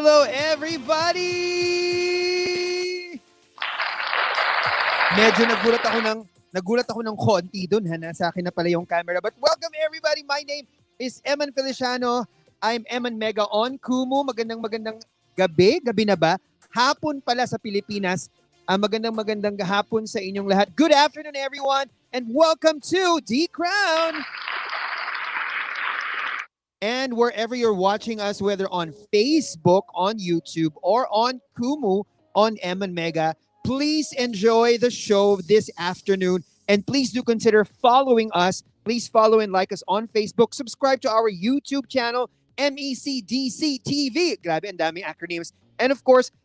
Hello, everybody! Medyo nagulat ako ng konti dun, ha? Nasa akin na pala yung camera. But welcome, everybody! My name is Eman Feliciano. I'm Eman Mega on Kumu. Magandang gabi. Gabi na ba? Hapon pala sa Pilipinas. Magandang hapon sa inyong lahat. Good afternoon, everyone! And welcome to The Crown! And wherever you're watching us, whether on Facebook, on YouTube, or on Kumu, on Eman Mega, please enjoy the show this afternoon. And please do consider following us. Please follow and like us on Facebook. Subscribe to our YouTube channel, MECDC TV. Grabe, ang daming acronyms. And of course,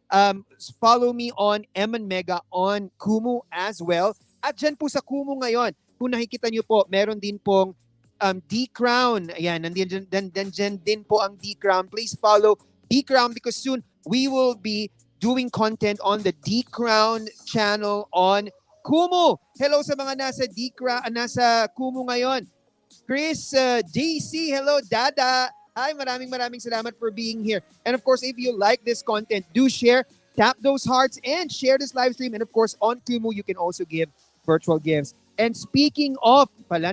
follow me on Eman Mega on Kumu as well. At dyan po sa Kumu ngayon, kung nakikita nyo po, meron din pong D-Crown. Ayan, nandiyan din po ang D-Crown. Please follow D-Crown because soon we will be doing content on the D-Crown channel on Kumu. Hello sa mga nasa D-Crown, nasa Kumu ngayon. Chris, JC, hello, Dada. Hi, maraming salamat for being here. And of course, if you like this content, do share, tap those hearts, and share this live stream. And of course, on Kumu, you can also give virtual gifts. And speaking of pala,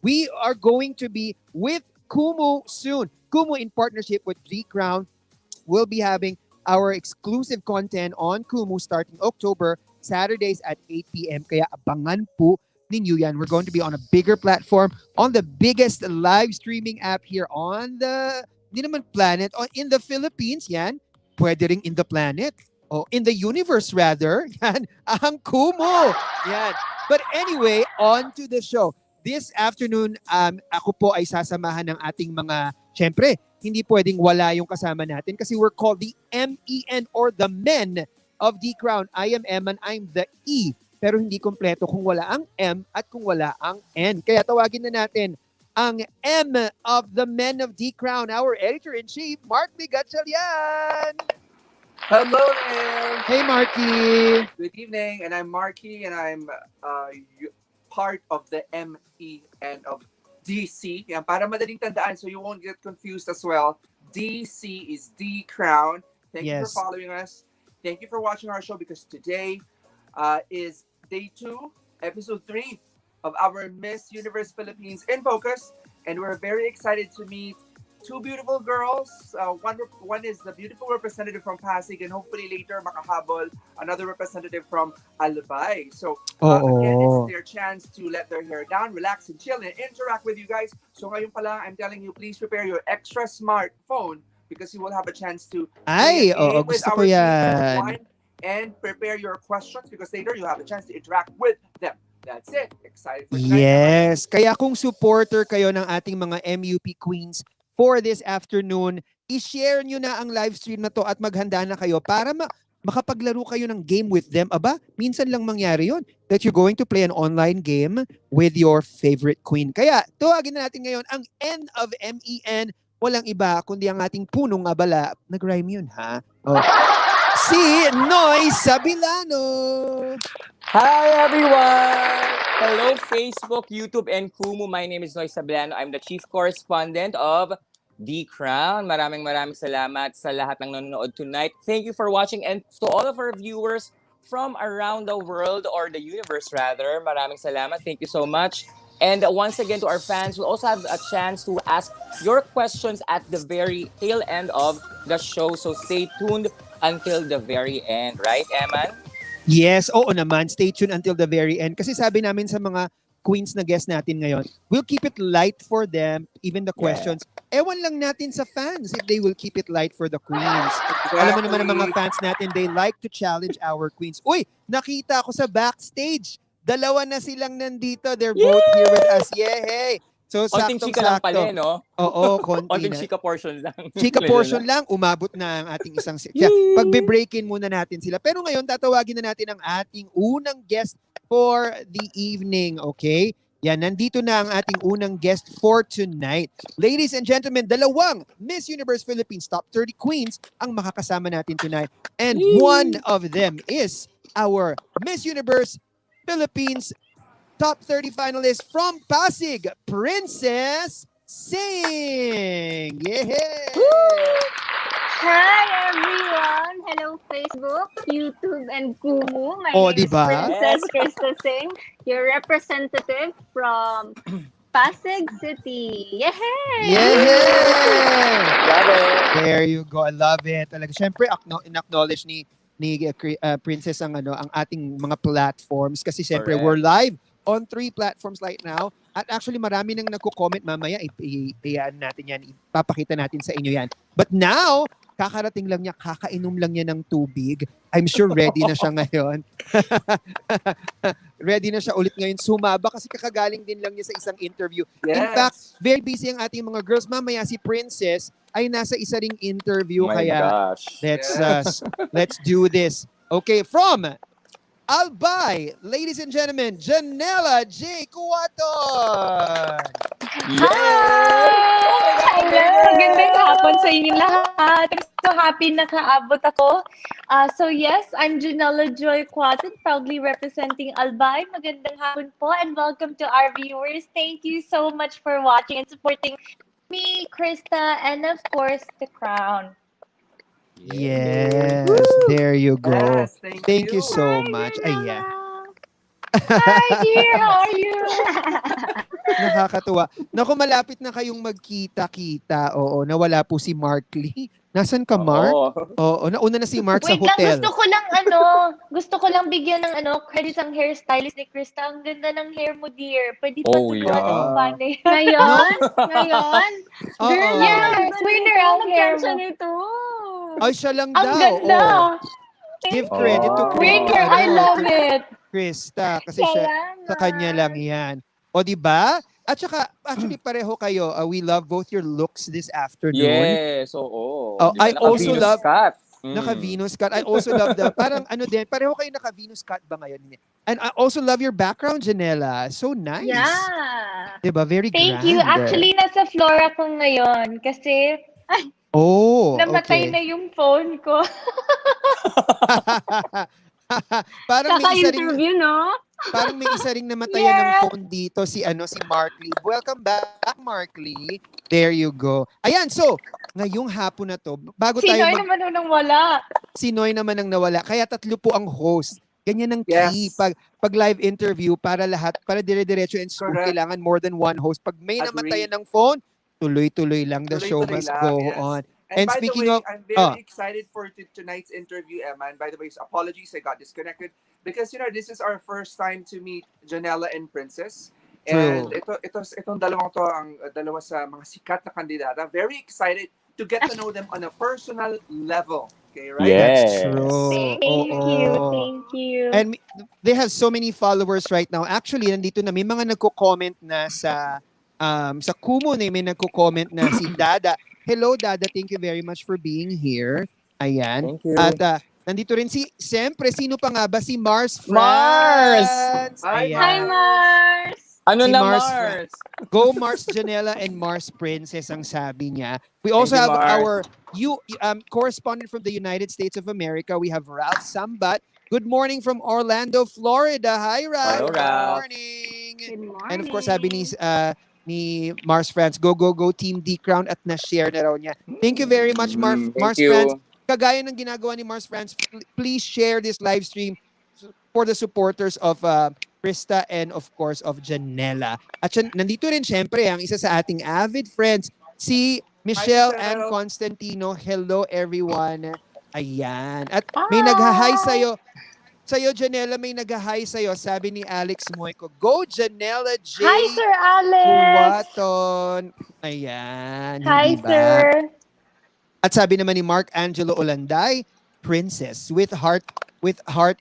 we are going to be with Kumu soon. Kumu in partnership with D-Crown will be having our exclusive content on Kumu starting October, Saturdays at 8 p.m. Kaya abangan po ninyo yan. We're going to be on a bigger platform, on the biggest live streaming app here on the, planet, in the Philippines, yan. Pwede ring in the planet. Oh, in the universe rather. Yan, ang Kumu. Yan. But anyway, on to the show. This afternoon, ako po ay sasamahan ng ating mga, syempre, hindi pwedeng wala yung kasama natin kasi we're called the MEN or the Men of D-Crown. I am Eman, I'm the E. Pero hindi kompleto kung wala ang M at kung wala ang N. Kaya tawagin na natin ang M of the Men of D-Crown, our Editor-in-Chief, Mark Bigatchalian. Hello there! Hey, Marky! Good evening, and I'm Marky, and I'm part of the MEN of DC. Yan, para madaling tandaan, so you won't get confused as well. DC is D-Crown. Thank you for following us. Thank you for watching our show because today is day 2, episode 3 of our Miss Universe Philippines in Focus, and we're very excited to meet two beautiful girls. One is the beautiful representative from Pasig, and hopefully later makahabol another representative from Albay. So again, it's their chance to let their hair down, relax and chill, and interact with you guys. So ngayon pala, I'm telling you, please prepare your extra smartphone because you will have a chance to with our one and prepare your questions because later you have a chance to interact with them. That's it. Excited for tonight. Yes. Kaya kung supporter kayo ng ating mga MUP Queens for this afternoon, i-share nyo na ang live stream na to at maghanda na kayo para makapaglaro kayo ng game with them. Aba, minsan lang mangyari yun that you're going to play an online game with your favorite queen. Kaya tuwagin na natin ngayon ang N of MEN. Walang iba kundi ang ating punong abala. Nag-rhyme yun, ha? Oh. Si Noy Sabilano. Hi everyone! Hello Facebook, YouTube, and Kumu. My name is Noy Sabilano. I'm the Chief Correspondent of D-Crown. Maraming salamat sa lahat ng nanonood tonight. Thank you for watching, and to all of our viewers from around the world or the universe rather, maraming salamat. Thank you so much. And once again to our fans, we'll also have a chance to ask your questions at the very tail end of the show. So stay tuned until the very end. Right, Eman? Yes, oo naman. Stay tuned until the very end. Kasi sabi namin sa mga queens na guest natin ngayon, we'll keep it light for them, even the questions. Ewan lang natin sa fans if they will keep it light for the queens. Alam mo naman ang mga fans natin, they like to challenge our queens. Uy, nakita ko sa backstage. Dalawa na silang nandito. They're both here with us. Yay! So, saktong chika lang pala, no? Oo, konti Onting na. chika portion lang. Chika portion lang, umabot na ang ating isang... Pagbe-breakin muna natin sila. Pero ngayon, tatawagin na natin ang ating unang guest for the evening, okay? Yan, nandito na ang ating unang guest for tonight. Ladies and gentlemen, dalawang Miss Universe Philippines Top 30 Queens ang makakasama natin tonight. And one of them is our Miss Universe Philippines Top 30 finalist from Pasig, Princess SINGH. Yeah. Hi everyone! Hello Facebook, YouTube, and Kumu. My Oh, name di is ba? Princess Krista Singh, your representative from Pasig City. Yay! Yeah! Love it. There you go. I love it. Talaga. Syempre, in-acknowledge ni Princess ang ating mga platforms kasi syempre we're Correct. live on 3 platforms right now. At actually marami nang nagko-comment mamaya iyan natin yan, ipapakita natin sa inyo yan. But now, kakarating lang niya, kakainom lang niya ng tubig. I'm sure ready na siya ngayon. Ready na siya ulit ngayon sumaba kasi kakagaling din lang niya sa isang interview. In fact, Yes. very busy ang ating mga girls. Mamaya si Princess ay nasa isa ring interview My kaya gosh. let's do this. Okay, from Albay, ladies and gentlemen, Janela J. CUATON. Hi! Hello! Magandang hapon sa inyong lahat. I'm so happy nakaabot ako. So yes, I'm Janela Joy Quaton, proudly representing Albay. Magandang hapon po and welcome to our viewers. Thank you so much for watching and supporting me, Krista, and of course, The Crown. Yes, there you go. Yes, thank You you. so Hi, much. Janela! Hi dear, how are you? Nakakatuwa. Naku, malapit na kayong magkita-kita. Oo, nawala po si Mark Lee. Nasaan ka, Mark? Oo. Oo, nauna na si Mark sa Wait lang, hotel. gusto ko lang bigyan ng credit ang hairstylist ni Krista. Ang ganda ng hair mo, dear. Pwede pa Oh, tulungan yeah. kung paano yun. Ngayon? Ngayon? Oo. Girl, Yes, winner ang hair siya mo. nito. Ay, siya lang Ang daw. ganda. Oo. Give credit to Oh. Winner, I love it. Krista kasi siya sa kanya lang yan. O di ba? At saka actually pareho kayo. We love both your looks this afternoon. Yes, oo. Oh, Di ba, I also naka-Venus love- cut. Naka-Venus cut. I also love the parang din. Pareho kayo naka-Venus cut ba ngayon? And I also love your background, Janela. So nice. Yeah. Diba? Very Thank grand. you. Actually, nasa Flora ko ngayon kasi Oh, namatay okay. na yung phone ko. Parang may isa ring Kaka-interview, no? parang may isa ring namatayan ng Yes. phone dito si Mark Lee. Welcome back, Mark Lee. There you go. Ayan, so ngayong hapon na to, bago Si tayo Noy naman nung wala. si Noy naman ang nawala. Kaya 3 po ang host. Ganyan ang key Yes. pag live interview para lahat, para dire-diretso and smooth, Correct. kailangan more than one host. Pag may Agree. namatayan ng phone, tuloy-tuloy lang. The show Tuloy-tuloy must lang, go yes. on. And, And by speaking the way, of- I'm very excited for tonight's interview, Emma. And by the way, apologies, I got disconnected because this is our first time to meet Janela and Princess. And itong dalawang to ang dalawa sa mga sikat na kandidata. Very excited to get to know them on a personal level. Okay, right? Yes. That's true. Thank Oo. you. Thank you. And they have so many followers right now. Actually, nandito na may mga nagko-comment na sa Kumu na may nagko-comment na si Dada. Hello Dada, thank you very much for being here. Ayan. Thank you. At nandito rin siyempre, sino pa nga ba? Si Mars Mars! France. Hi, Ayan. Hi, Mars! Ano Si na, Mars Mars? Go Mars Janela and Mars Princess ang sabi niya. We also Thank you, have Mars. our correspondent from the United States of America. We have Ralph Sambat. Good morning from Orlando, Florida. Hi, Ralph. Hello, Good Ralph. morning. Good morning. And of course, sabi ni Mars France, go, go, go, Team D Crown at na-share na raw niya. Thank you very much, Thank Mars you. France. Kagaya ng ginagawa ni Mars France, please share this live stream for the supporters of Krista and of course of Janela. At nandito rin syempre ang isa sa ating avid friends, si Michelle Hi, and Michelle. Constantino. Hello everyone. Ayan. At may Hi. nag-hi sa'yo, Janela, may nag-hi sa'yo. Sabi ni Alex Moico, go Janela J. Hi, Sir Alex. Kuwaton. Ayan. Hi, hindi ba? sir. At sabi naman ni Mark Angelo Olanday, Princess with heart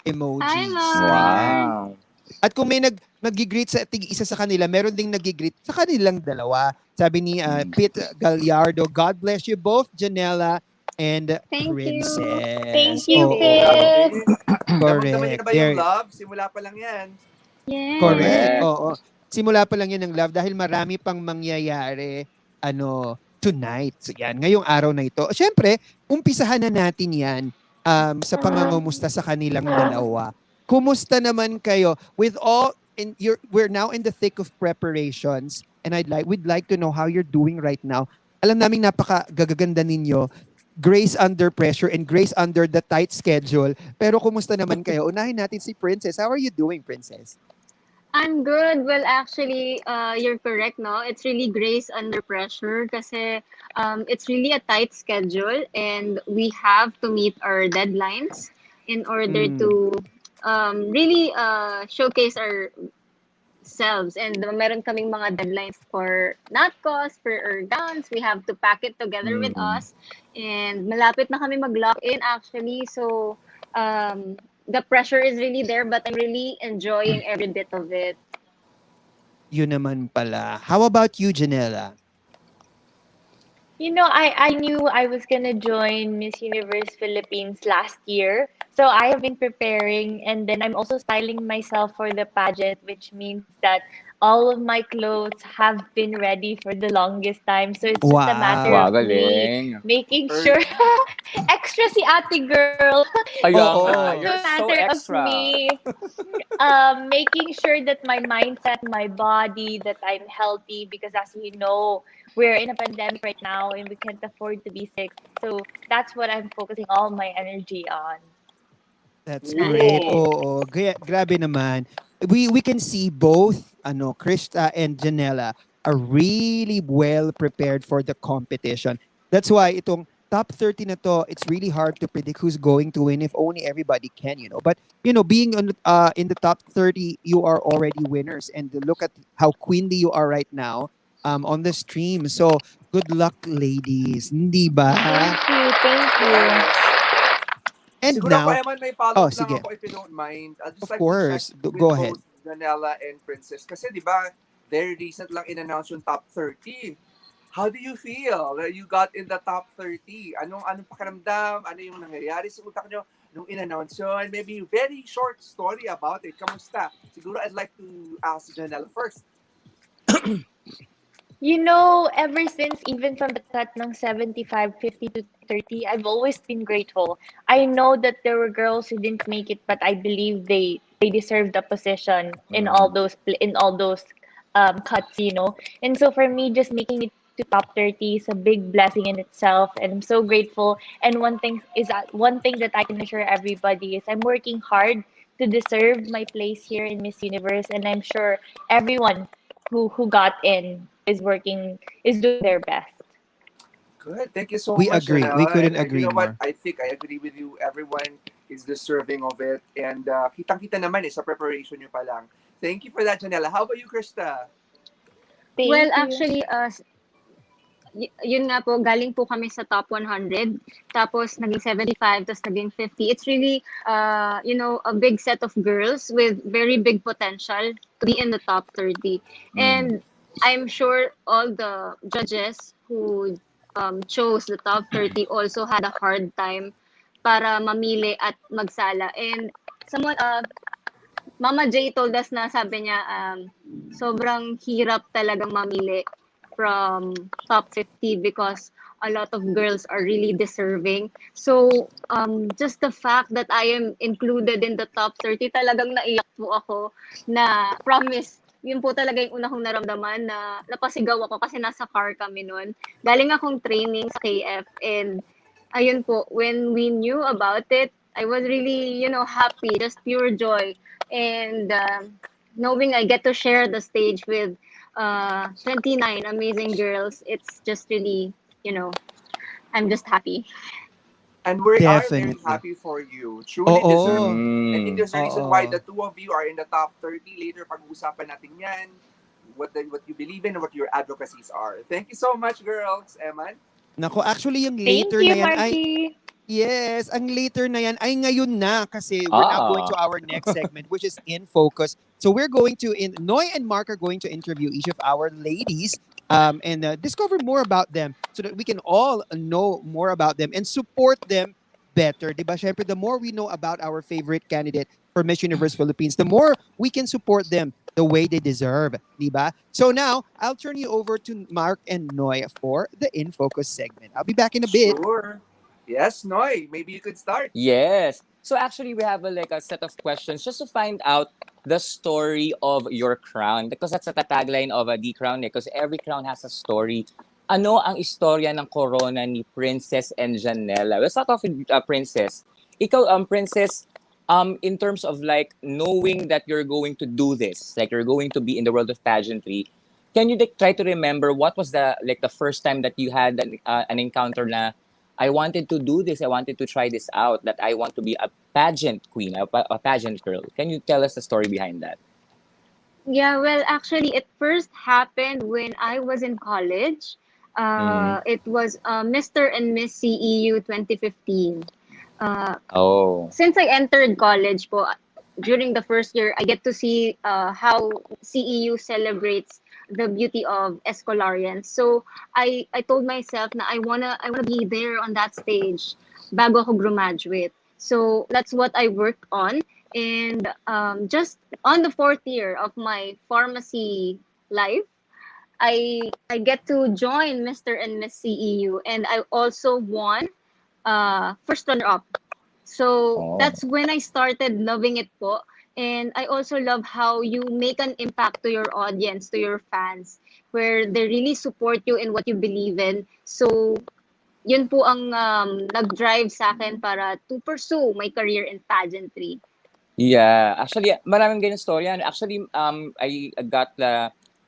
emojis. Hi, Mark. Wow. At kung may nag-greet sa isa sa kanila, meron ding nag-greet sa kanilang dalawa. Sabi ni Pete Gallardo, God bless you both, Janela and Thank you. Princess. Thank you, Oo. Pete. Damdaman niyo na ba yung There- love? Simula pa lang yan. Yes. Correct. Correct. Oo. Simula pa lang yan ng love dahil marami pang mangyayari tonight. So yan, ngayong araw na ito. Siyempre, umpisahan na natin yan sa pangangumusta sa kanilang dalawa. Kumusta naman kayo with all we're now in the thick of preparations and we'd like to know how you're doing right now. Alam namin napakagaganda ninyo. grace under pressure and grace under the tight schedule. Pero kumusta naman kayo? Unahin natin si Princess. How are you doing, Princess? I'm good. Well, actually, you're correct, no? It's really grace under pressure kasi it's really a tight schedule and we have to meet our deadlines in order Mm. to really showcase our selves. And meron kaming mga deadlines for NATCOS, for our gowns. We have to pack it together with Mm. us. And malapit na kami mag-lock in actually. So, the pressure is really there, but I'm really enjoying every bit of it. Yun naman pala. How about you, Janela? You know, I knew I was gonna join Miss Universe Philippines last year. So I have been preparing and then I'm also styling myself for the pageant, which means that all of my clothes have been ready for the longest time. So it's just a matter Wow, Wow. of me galing. making Early. sure extra si ate girl. Kaya nga, It's Oo. just you're a so matter of extra. me making sure that my mindset, my body, that I'm healthy because as we know, we're in a pandemic right now and we can't afford to be sick. So that's what I'm focusing all my energy on. That's great. Nice. Ooh. Oo, grabe naman. We can see both Krista and Janela are really well prepared for the competition. That's why itong top 30 na to, it's really hard to predict who's going to win if only everybody can. But being in the top 30, you are already winners and look at how queenly you are right now on the stream. So, good luck ladies, hindi ba? Thank you, thank you. Yes. And Siguro ako, now, Eman, may oh, follow-up lang sige. ako if you don't mind. I'd just Of like to check course. with Go ahead. both Janela and Princess. Kasi di ba, very recent lang in-announce yung top 30. How do you feel that you got in the top 30? Anong pakiramdam? Ano yung nangyayari sa utak nyo nung in-announce yun? Maybe very short story about it. Kamusta? Siguro I'd like to ask Janela first. You know, ever since even from the cut ng 75, 50 to 30, I've always been grateful. I know that there were girls who didn't make it, but I believe they deserved the position Mm. in all those cuts, you know. And so for me, just making it to top 30 is a big blessing in itself, and I'm so grateful. And one thing that I can assure everybody is I'm working hard to deserve my place here in Miss Universe, and I'm sure everyone who got in is doing their best. Good. Thank you so We much, agree. We Janela. couldn't And you agree know what? more. I think I agree with you. Everyone is deserving of it. And kitang-kita naman sa preparation nyo pa lang. Thank you for that, Janela. How about you, Krista? Well, Thank you. actually, yun nga po, galing po kami sa top 100, tapos naging 75, tapos naging 50. It's really, a big set of girls with very big potential to be in the top 30. Mm. And I'm sure all the judges who chose the top 30 also had a hard time para mamili at magsala. And someone, Mama J told us na sabi niya, sobrang hirap talagang mamili from top 50 because a lot of girls are really deserving. So, just the fact that I am included in the top 30, talagang naiyak po ako na promise, yun po talaga yung una kong naramdaman na napasigaw ako kasi nasa car kami noon. Galing akong training sa KF and ayun po, when we knew about it, I was really, happy, just pure joy. And knowing I get to share the stage with 29 amazing girls, it's just really, I'm just happy. And we are very Definitely. happy for you. Truly Oo. deserving. I think Mm. there's a reason why Oo. the two of you are in the top 30. Later, pag-uusapan natin yan. What you believe in and what your advocacies are. Thank you so much, girls. Eman? Nako, actually yung Thank later you, na yan ay Marky. yes, ang later na yan ay ngayon na kasi we're now going to Ah. our next segment which is In Focus. So we're going to Noy and Mark are going to interview each of our ladies and discover more about them so that we can all know more about them and support them better. Diba? Syempre, the more we know about our favorite candidate for Miss Universe Philippines, the more we can support them the way they deserve. Diba? So now, I'll turn you over to Mark and Noy for the In Focus segment. I'll be back in a bit. Sure. Yes, Noy. Maybe you could start. Yes. So actually, we have a set of questions just to find out the story of your crown because that's the tagline of the crown. Because every crown has a story ano ang istorya ng corona ni Princess and Janel? Let's start off with Princess. Ikaw, Princess, in terms of like knowing that you're going to do this, like you're going to be in the world of pageantry, can you like, try to remember what was the first time that you had an encounter na I wanted to do this, I wanted to try this out, that I want to be a pageant queen, a pageant girl. Can you tell us the story behind that? Yeah, well, actually, it first happened when I was in college. Mm. It was Mr. and Miss CEU 2015. Uh, Oh. since I entered college po, during the first year, I get to see how CEU celebrates the beauty of Escolarians. So I told myself na I wanna be there on that stage bago ako graduate. So that's what I worked on. And just on the fourth year of my pharmacy life, I get to join Mr. and Miss CEU, and I also won first runner up. So Oh. that's when I started loving it po. And I also love how you make an impact to your audience, to your fans, where they really support you in what you believe in. So yun po ang nag-drive sa akin para to pursue my career in pageantry. Yeah, actually, maraming ganyan story. And actually, I got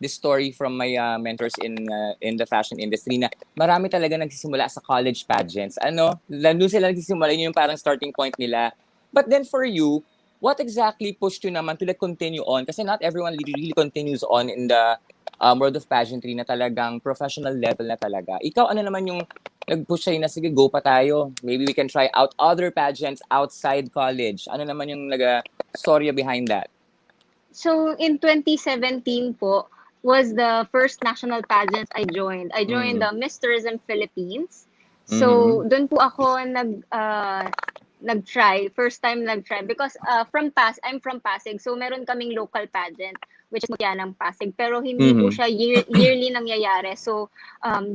this story from my mentors in the fashion industry na marami talaga nagsisimula sa college pageants. Ano, doon sila nagsisimula, yun yung parang starting point nila. But then for you, what exactly pushed you naman to like continue on? Kasi not everyone really continues on in the world of pageantry na talagang professional level na talaga. Ikaw, ano naman yung nag-push sa'yo na, sige, go pa tayo. Maybe we can try out other pageants outside college. Ano naman yung storya behind that? So in 2017 po was the first national pageant I joined. I joined Mm. the Miss Tourism Philippines. So Mhm. doon po ako nag-try, first time nag-try because I'm from Pasig. So meron kaming local pageant which is Mutya ng Pasig, pero hindi po Mhm. siya yearly nangyayari. So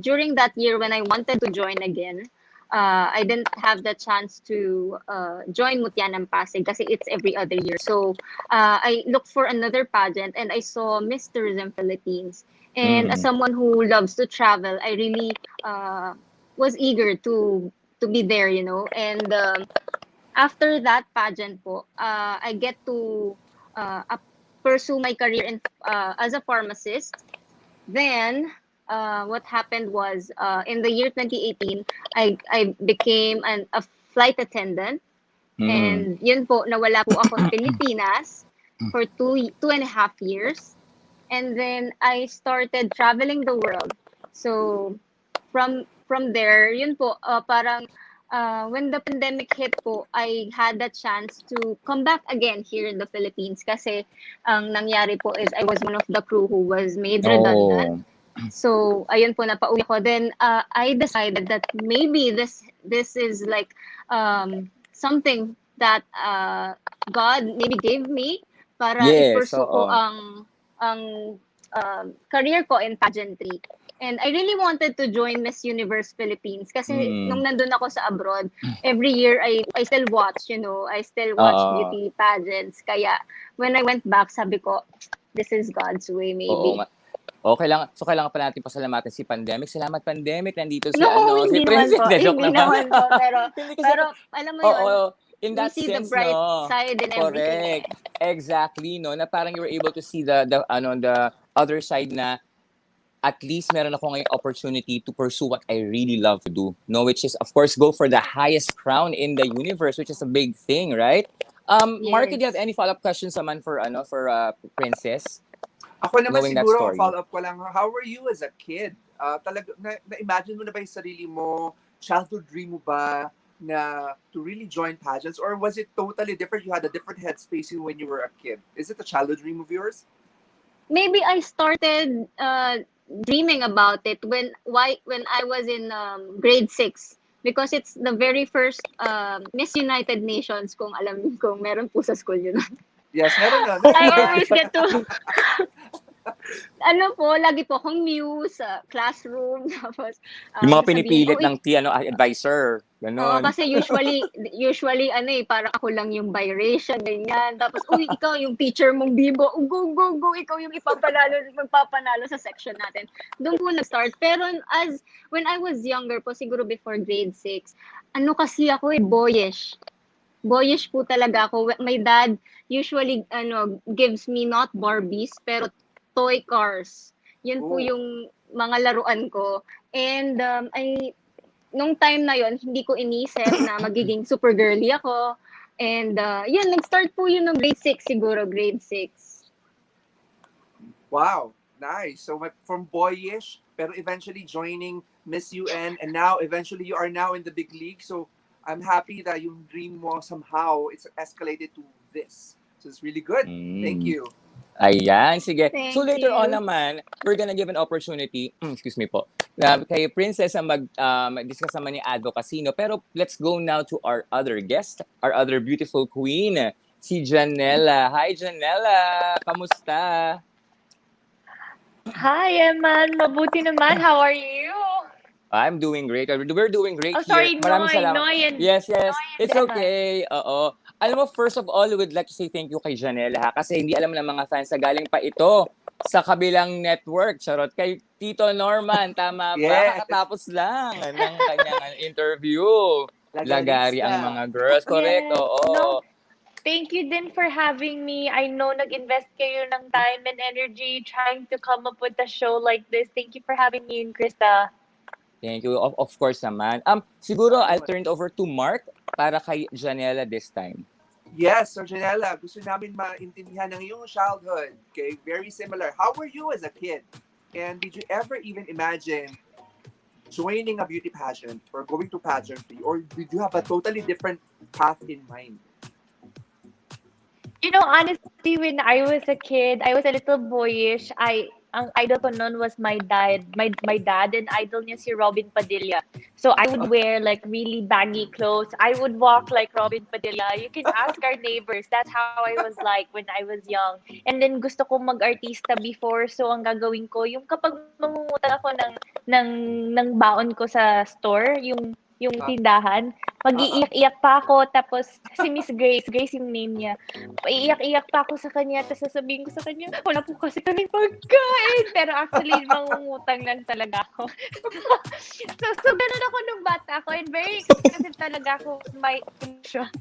during that year when I wanted to join again, I didn't have the chance to join Mutya ng Pasig kasi it's every other year. So I looked for another pageant and I saw Miss Tourism Philippines. And as Mhm. someone who loves to travel, I really was eager to be there, you know. And after that pageant po, I get to pursue my career in as a pharmacist. Then what happened was in the year 2018, I became a flight attendant. Mhm. And yun po, nawala po ako sa Pilipinas for two and a half years. And then I started traveling the world. So from there, yun po, parang when the pandemic hit po, I had the chance to come back again here in the Philippines kasi ang nangyari po is I was one of the crew who was made redundant. Oh. So ayun po, napauwi ko. Then I decided that maybe this is like something that God maybe gave me para Yes, i-pursue ko oo. ang career ko in pageantry. And I really wanted to join Miss Universe Philippines kasi Mm. nung nandun ako sa abroad, every year I still watch, you know, I still watch Oo. beauty pageants. Kaya when I went back, sabi ko, this is God's way Oo maybe. nga. O, kailangan pa natin pasalamatan si Pandemic. Salamat, Pandemic. Nandito si, No, si hindi naman Princess. po. De, joke Hindi naman. naman po. Pero, Hindi kasi, pero alam mo yun, oo, in we that see the sense, bright no? side in everything Correct. eh. Exactly, no? Na parang you were able to see the other side na at least meron ako ngayong opportunity to pursue what I really love to do. No, which is, of course, go for the highest crown in the universe, which is a big thing, right? Marky, do you have Yes. any follow-up questions naman for Princess? Ako naman Knowing that siguro, ang story. follow-up ko lang, how were you as a kid? Na-imagine mo na ba yung sarili mo? Childhood dream mo ba na to really join pageants? Or was it totally different? You had a different headspace when you were a kid. Is it a childhood dream of yours? Maybe I started dreaming about it when I was in grade 6 because it's the very first Miss United Nations kung alam kung meron po sa school yun. Yes, meron na. I always get to Ano po, lagi po akong muse sa classroom. Tapos, Yung mga sasabihin, pinipilit ng advisor. oo, Ganon. kasi usually, ano eh, parang ako lang yung biracial, ganyan. Tapos, uy, ikaw yung teacher mong bibo, go, ikaw yung magpapanalo sa section natin. Doon po nag-start. Pero when I was younger po, siguro before grade 6, ano kasi ako eh, boyish. Boyish po talaga ako. My dad usually gives me not Barbies pero toy cars. Yun po Oh. yung mga laruan ko. And nung time na yon hindi ko inisip na magiging super girly ako. And yun, nag-start po yun ng grade 6 siguro, grade 6. Wow, nice. So from boyish, pero eventually joining Miss UN, and now eventually you are now in the big league. So I'm happy that yung dream mo somehow it's escalated to this. So it's really good. Thank you. Ayan, sige. Thank So later you. on naman, we're gonna give an opportunity, excuse me po, kay Princess na mag-discuss naman ni advocacy, no? Pero let's go now to our other guest, our other beautiful queen, si Janela. Hi, Janela! Kamusta? Hi, Eman. Mabuti naman. How are you? I'm doing great. We're doing great Oh, here. sorry, Maraming salamat. Noy and Yes. It's Eman. okay. Oo. Alam mo, first of all, we would like to say thank you kay Janela, ha? Kasi hindi alam ng mga fans na galing pa ito sa kabilang network. Charot. Kay Tito Norman, tama ba? Yes. Kakatapos lang ng kanyang interview. Lagari ang mga girls. Correct, Yes. oo. No, thank you din for having me. I know nag-invest kayo ng time and energy trying to come up with a show like this. Thank you for having me and Krista. Thank you. Of course naman. Siguro I'll turn it over to Mark para kay Janela this time. Yes, so Janela, gusto namin maintindihan ng iyong childhood. Okay, very similar. How were you as a kid? And did you ever even imagine joining a beauty pageant or going to pageantry? Or did you have a totally different path in mind? You know, honestly, when I was a kid, I was a little boyish. Ang idol ko noon was my dad. My dad, and idol niya si Robin Padilla. So I would wear like really baggy clothes. I would walk like Robin Padilla. You can ask our neighbors. That's how I was like when I was young. And then gusto ko mag-artista before. So ang gagawin ko, yung kapag mangungutang ako ng baon ko sa store, yung tindahan, mag-iiyak-iyak pa ako, tapos si Miss Grace yung name niya, iiyak-iyak pa ako sa kanya, tapos sasabihin ko sa kanya, wala po kasi kami pagkain, pero actually, mangungutang lang talaga ako. so ganun ako nung bata ako, and very expressive talaga ako with my emotions.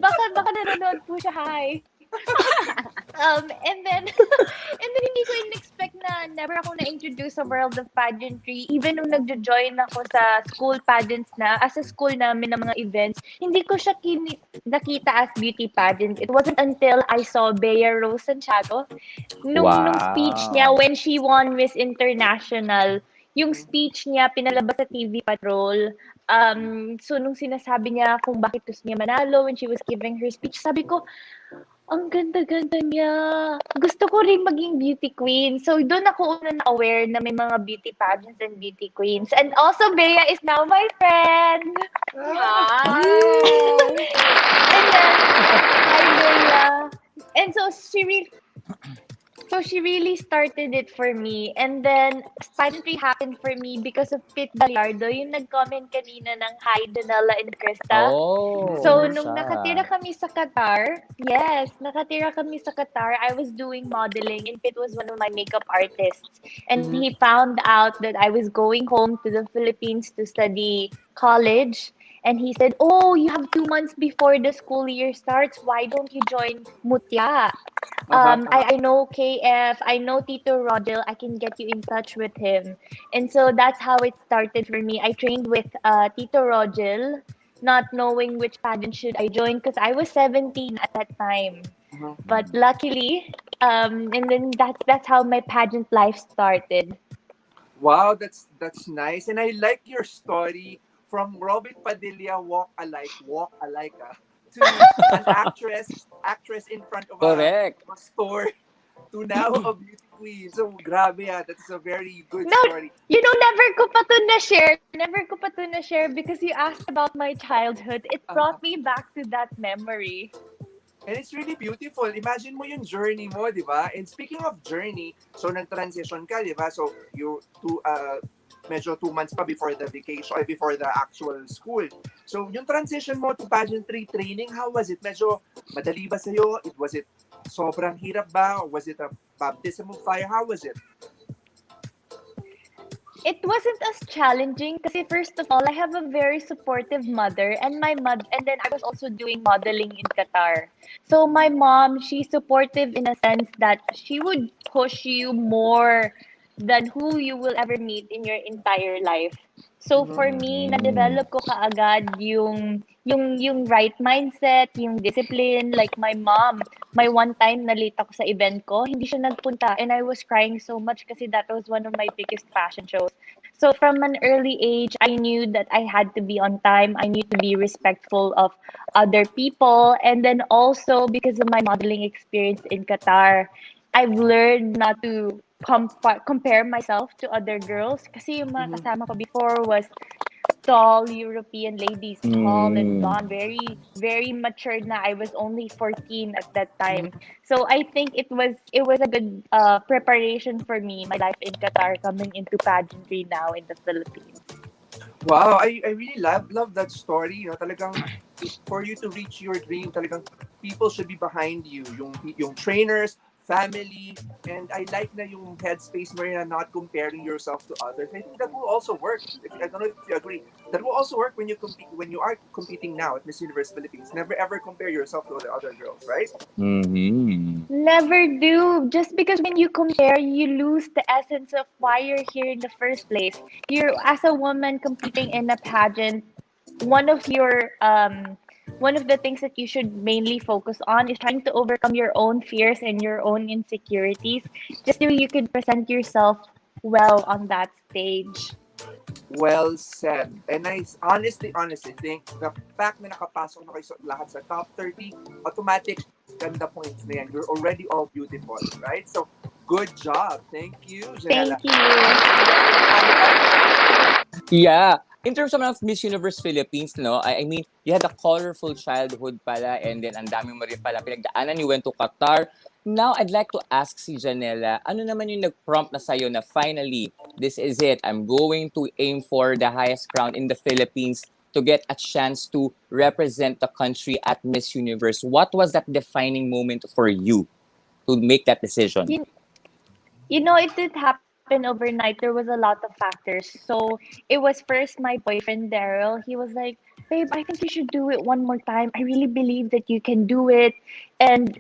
baka nanonood po siya, hi. And then hindi ko in-expect na never ako na-introduce sa world of pageantry. Even nung nagjo-join ako sa school pageants na, as a school namin ng mga events, hindi ko siya nakita as beauty pageant. It wasn't until I saw Bea Rose Santiago, nung speech niya when she won Miss International, yung speech niya pinalabas sa TV Patrol. So nung sinasabi niya kung bakit gusto niya manalo when she was giving her speech, sabi ko, ang ganda-ganda niya. Gusto ko rin maging beauty queen. So, doon ako una na-aware na may mga beauty pageants and beauty queens. And also, Bea is now my friend. Wow! And then, hi, Bea. And so, she really started it for me. And then, pageantry happened for me because of Pete Gallardo, yung nag-comment kanina ng hi, Janela and Krista. So, nung nakatira kami sa Qatar, I was doing modeling and Pete was one of my makeup artists. And he found out that I was going home to the Philippines to study college. And he said, oh, you have 2 months before the school year starts. Why don't you join Mutya? I know KF, I know Tito Rodel. I can get you in touch with him. And so that's how it started for me. I trained with Tito Rodel, not knowing which pageant should I join because I was 17 at that time. But luckily, and then that's how my pageant life started. Wow, that's nice. And I like your story from Robin Padilla walk alike to an actress in front of a store to now a beauty queen. So grabe that's a very good story. You know, never ko pa to na share because you asked about my childhood. It brought me back to that memory. And it's really beautiful. Imagine mo yung journey mo, di ba? And speaking of journey, so nag-transition ka, di ba? So medyo 2 months pa before the vacation, or before the actual school. So yung transition mo to pageantry training, how was it? Medyo madali ba sa'yo? Was it sobrang hirap ba? Or was it a baptism of fire? How was it? It wasn't as challenging kasi first of all, I have a very supportive mother and my mother, and then I was also doing modeling in Qatar. So my mom, she's supportive in a sense that she would push you more than who you will ever meet in your entire life. So for Mhm. me, Mm. na-develop ko kaagad yung right mindset, yung discipline. Like my mom, my one time na late ako sa event ko, hindi siya nagpunta and I was crying so much kasi that was one of my biggest fashion shows. So from an early age, I knew that I had to be on time. I need to be respectful of other people. And then also because of my modeling experience in Qatar, I've learned not to compare myself to other girls. Kasi yung mga Mhm. kasama ko before was tall European ladies, tall and Mm. blonde, very, very matured na. I was only 14 at that Mhm. time. So I think it was a good preparation for me, my life in Qatar, coming into pageantry now in the Philippines. Wow, I really love that story. You know, talagang for you to reach your dream, talagang people should be behind you. Yung trainers, family, and I like na yung headspace mo rin na not comparing yourself to others. I think that will also work. I don't know if you agree. That will also work when you are competing now at Miss Universe Philippines. Never ever compare yourself to the other girls, right? Mhm. Never do. Just because when you compare, you lose the essence of why you're here in the first place. You're as a woman competing in a pageant, one of your one of the things that you should mainly focus on is trying to overcome your own fears and your own insecurities, just so you can present yourself well on that stage. Well said. And I honestly think the fact na nakapasok na kayo lahat sa top 30, automatic ganda points na yan. You're already all beautiful, right? So, good job. Thank you, Janela. Thank you. Yeah. In terms of Miss Universe Philippines, no, I mean, you had a colorful childhood pala and then ang dami mo rin pala pinagdaanan. You went to Qatar. Now, I'd like to ask si Janela, ano naman yung nag-prompt na sa'yo na finally, this is it. I'm going to aim for the highest crown in the Philippines to get a chance to represent the country at Miss Universe. What was that defining moment for you to make that decision? You, it did happen overnight. There was a lot of factors. So it was first my boyfriend Daryl. He was like, "Babe, I think you should do it one more time. I really believe that you can do it, and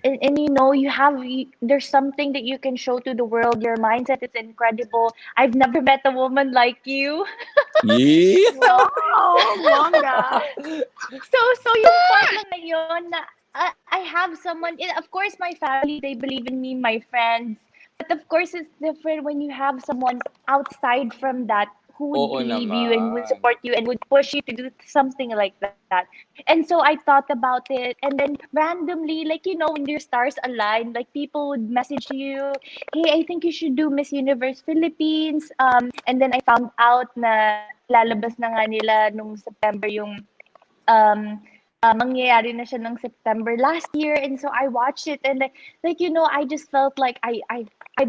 there's something that you can show to the world. Your mindset is incredible. I've never met a woman like you." Yeah. So Wow, bongga. so yung part lang na yun na I have someone, of course my family, they believe in me, my friends. But of course it's different when you have someone outside from that who would Oo believe you and would naman. support you and would push you to do something like that. And so I thought about it, and then randomly, like, when your stars align, like people would message you, "Hey, I think you should do Miss Universe Philippines." And then I found out na lalabas na nga nila nung September yung um mangyayari na siya ng September last year, and so I watched it, and I just felt like I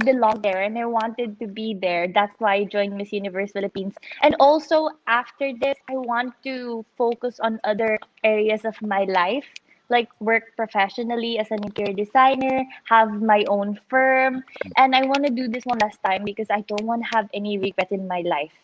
belong there and I wanted to be there. That's why I joined Miss Universe Philippines. And also after this, I want to focus on other areas of my life, like work professionally as an interior designer, have my own firm, and I want to do this one last time because I don't want to have any regrets in my life.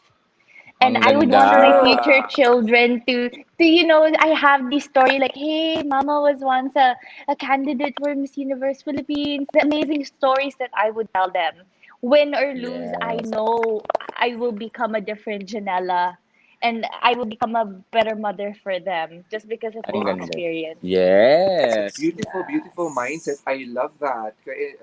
Ang And I would ganda. want my Wow. future children to I have this story like, hey, mama was once a candidate for Miss Universe Philippines. The amazing stories that I would tell them. Win or lose, I Yes. know I will become a different Janela, and I will become a better mother for them just because of Ang this Wow. ganda. experience. That's a Yes. beautiful, beautiful mindset. Yes. I love that. Okay,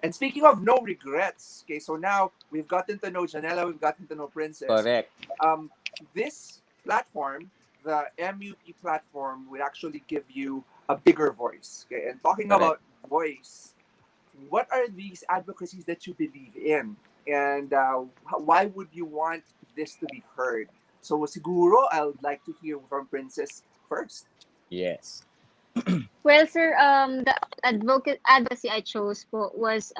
and speaking of no regrets, okay, so now we've gotten to know Janela, we've gotten to know Princess. Correct. Um, this platform, the MUP platform, would actually give you a bigger voice. Okay, and talking Correct. about voice, what are these advocacies that you believe in, and why would you want this to be heard? So siguro, I would like to hear from Princess first. Yes. Well, sir, the advocacy I chose was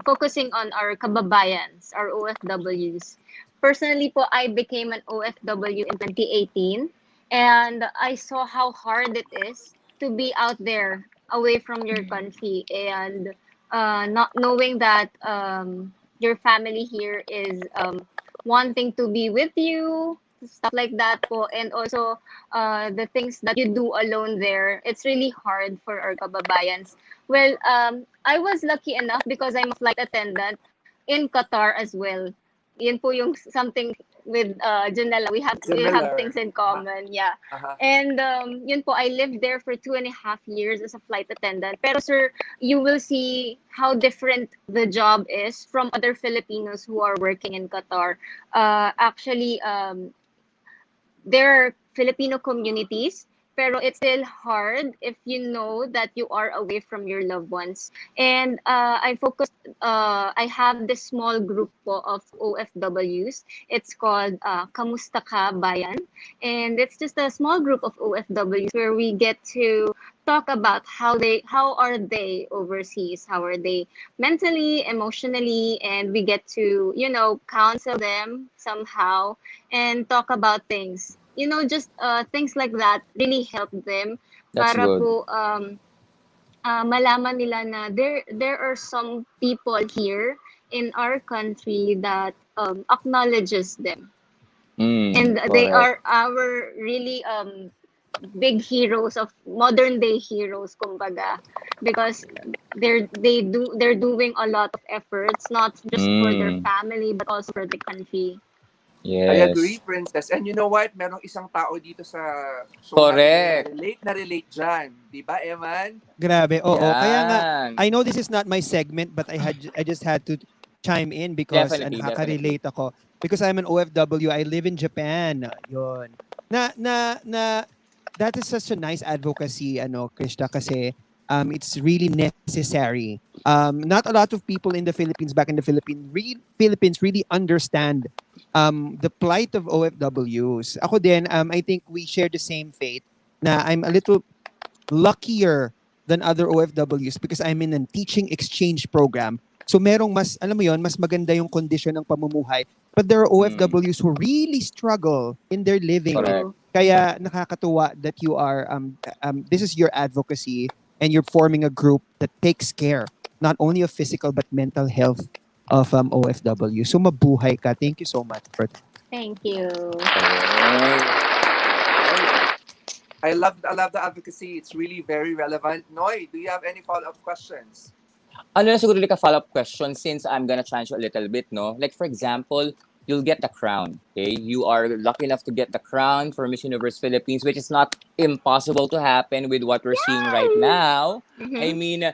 focusing on our kababayans, our OFWs. Personally po, I became an OFW in 2018, and I saw how hard it is to be out there away from your country and not knowing that your family here is wanting to be with you, stuff like that po, and also the things that you do alone there, it's really hard for our kababayans. Well, I was lucky enough because I'm a flight attendant in Qatar as well. Yun po yung something with Janela. We have Similar. things in common, yeah. Uh-huh. And yun po, I lived there for 2.5 years as a flight attendant. Pero sir, you will see how different the job is from other Filipinos who are working in Qatar. Actually, there are Filipino communities, pero it's still hard if you know that you are away from your loved ones. And I have this small group po of OFWs. It's called Kamusta Ka Bayan. And it's just a small group of OFWs where we get to talk about how are they overseas, how are they mentally, emotionally, and we get to, counsel them somehow and talk about things. Just things like that really help them That's para good. po malaman nila na there are some people here in our country that acknowledges them. And they Correct. are our really big heroes of modern day heroes kumbaga because they're doing a lot of efforts not just for their Mm, family but also for the country. I agree, yes. Princess. And you know what? Merong isang tao dito sa show natin na Correct. relate dyan. Di ba, Eman? Grabe, oo. Kaya nga, Yan. I know this is not my segment, but I just had to chime in because Definitely, definitely. nakaka-relate ako. Because I'm an OFW, I live in Japan. Yun. That is such a nice advocacy, Krishna, kasi it's really necessary. Not a lot of people in the Philippines, back in the Philippines, really understand the plight of OFWs. Ako din, I think we share the same fate na I'm a little luckier than other OFWs because I'm in a teaching exchange program. So merong mas, alam mo yon, mas maganda yung kondisyon ng pamumuhay. But there are Mm, OFWs who really struggle in their living. correct. True. Kaya nakakatuwa that you are, this is your advocacy and you're forming a group that takes care not only of physical but mental health of OFW. So mabuhay ka. Thank you so much for that. Thank you. Correct. I love the advocacy. It's really very relevant. Noy, do you have any follow-up questions? Ano na siguro like a follow-up question since I'm gonna challenge you a little bit, no? Like for example, you'll get the crown, okay? You are lucky enough to get the crown for Miss Universe Philippines, which is not impossible to happen with what we're seeing right now. I Mm-hmm. mean,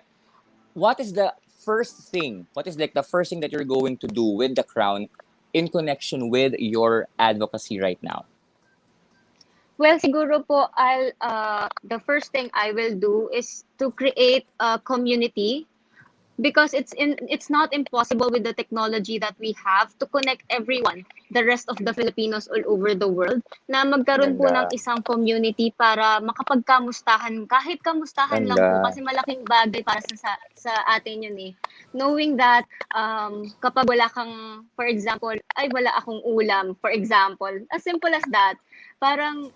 what is the first thing? What is like the first thing that you're going to do with the crown in connection with your advocacy right now? Well, siguro po, the first thing I will do is to create a community because it's not impossible with the technology that we have to connect everyone, the rest of the Filipinos all over the world, na magkaroon po ng Ganda. isang community para makapagkamustahan, kahit kamustahan lang po, Ganda. kasi malaking bagay para sa atin yun eh. Knowing that kapag wala kang, for example, ay wala akong ulam, for example, as simple as that, parang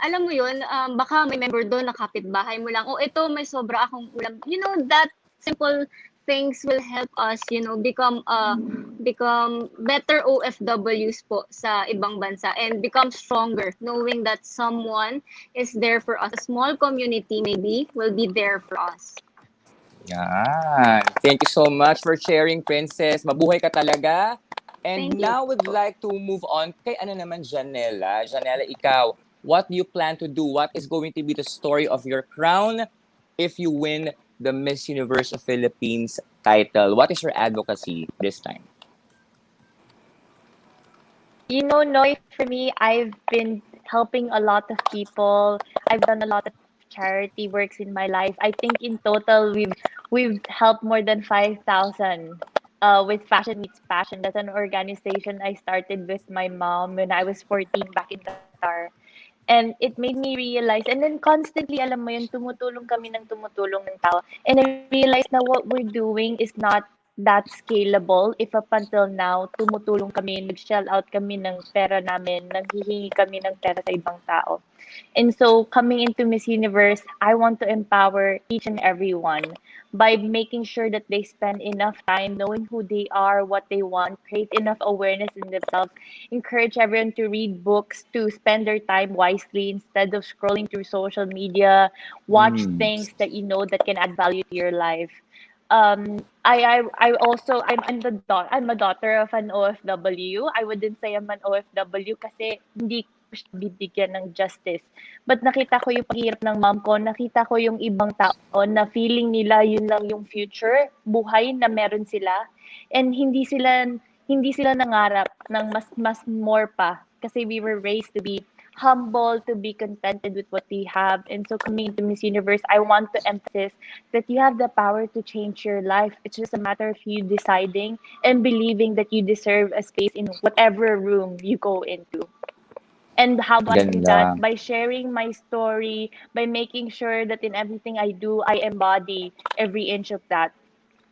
alam mo yun, baka may member doon na kapitbahay mo lang, oh, ito, may sobra akong ulam. That simple things will help us, become better OFWs po sa ibang bansa and become stronger, knowing that someone is there for us. A small community maybe will be there for us. Yan. Thank you so much for sharing, Princess. Mabuhay ka talaga. And Thank you now we'd po. like to move on kay ano naman, Janela. Janela, ikaw, what do you plan to do? What is going to be the story of your crown if you win the Miss Universe of Philippines title? What is your advocacy this time? Noy, for me, I've been helping a lot of people. I've done a lot of charity works in my life. I think in total we've helped more than 5,000 with Fashion Meets Passion. That's an organization I started with my mom when I was 14 back in Qatar. And it made me realize, and then constantly, alam mo yun, tumutulong ng tao. And I realized na what we're doing is not that scalable if up until now, tumutulong kami, nag-shell out kami ng pera namin, nanghihingi kami ng pera sa ibang tao. And so, coming into Miss Universe, I want to empower each and every one by making sure that they spend enough time knowing who they are, what they want, create enough awareness in themselves, encourage everyone to read books, to spend their time wisely instead of scrolling through social media, watch Mm. things that you know that can add value to your life. I also I'm a daughter of an OFW. I wouldn't say I'm an OFW kasi hindi ko siya bibigyan ng justice. But nakita ko yung paghirap ng mom ko, nakita ko yung ibang tao na feeling nila yun lang yung future, buhay na meron sila, and hindi sila nangarap ng mas more pa kasi we were raised to be humble, to be contented with what we have. And so coming to Miss Universe, I want to emphasize that you have the power to change your life. It's just a matter of you deciding and believing that you deserve a space in whatever room you go into. And how do I do that? Ganda. By sharing my story, by making sure that in everything I do, I embody every inch of that.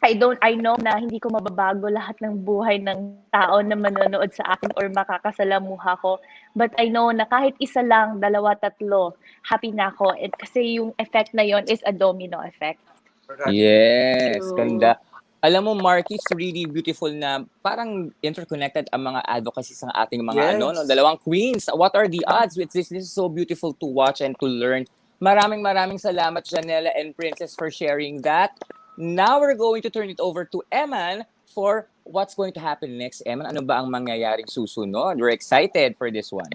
I know na hindi ko mababago lahat ng buhay ng tao na manonood sa akin or makakasalamuha ko. But I know na kahit isa lang, dalawa, tatlo, happy na ako. And kasi yung effect na yon is a domino effect. Correct. Yes, True. ganda. Alam mo, Marky, it's really beautiful na parang interconnected ang mga advocacies ng ating mga Yes. dalawang queens. What are the odds with this? This is so beautiful to watch and to learn. Maraming salamat, Janela and Princess, for sharing that. Now we're going to turn it over to Eman for what's going to happen next. Eman, ano ba ang mangyayaring susunod? We're excited for this one.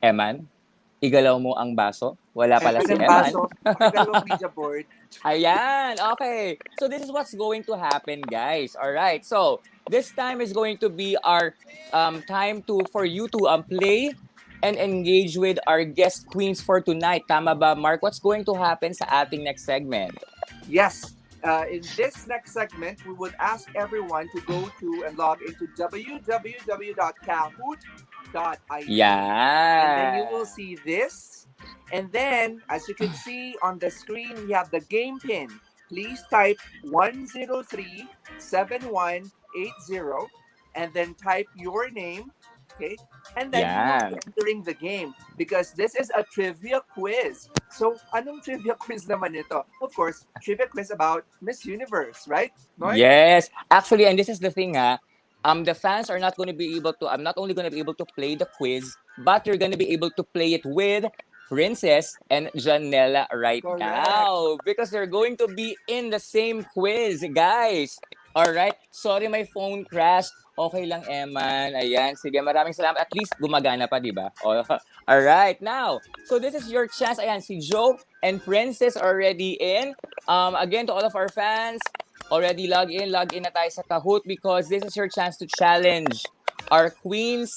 Eman, igalaw mo ang baso. Wala pala si Ng Eman. baso, dalawang media board. Ayan, okay. So this is what's going to happen, guys. All right. So this time is going to be our time for you to play and engage with our guest queens for tonight. Tama ba, Mark? What's going to happen sa ating next segment? Yes. In this next segment, we would ask everyone to go to and log into www.kahoot.id. Yeah. And then you will see this. And then, as you can see on the screen, we have the game pin. Please type 1037180 and then type your name. Okay? And then you will be entering the game because this is a trivia quiz. So, anong trivia quiz naman ito? Of course, trivia quiz about Miss Universe, right? Noy? Yes. Actually, and this is the thing, the fans are not going to be able to, I'm not only going to be able to play the quiz, but you're going to be able to play it with Princess and Janela right Correct. now because they're going to be in the same quiz, guys. All right. Sorry, my phone crashed. Okay lang, Eman. Ayan. Sige, maraming salamat. At least gumagana pa, di ba? Oh, all right. Now, so this is your chance. Ayan, si Joe and Princess already in. Again, to all of our fans, already log in na tayo sa Kahoot because this is your chance to challenge our queens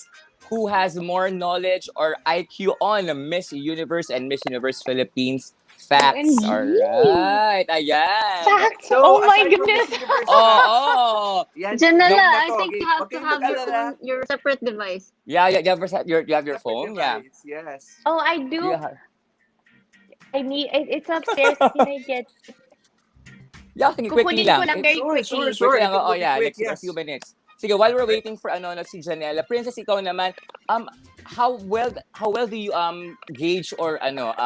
who has more knowledge or IQ on Miss Universe and Miss Universe Philippines facts. OMG. All right. Ayan. Facts! So, Oh my aside from goodness! Miss Universe, Oh. yan, Janela, joke na I to, think okay? you have Huwag to kayong have mag-alala. your separate device. Yeah, you have your Separate phone. Yeah. device, yes. Oh, I do. Yeah. It's upstairs. Can I get Yeah, sige, quickly Kukunin ko lang. lang very Sure, quickly. sure. Quick lang. It will Oh, be yeah. quick, Next yes. few minutes. Sige, while we're waiting for si Janela, Princess, ikaw naman, how well do you gauge or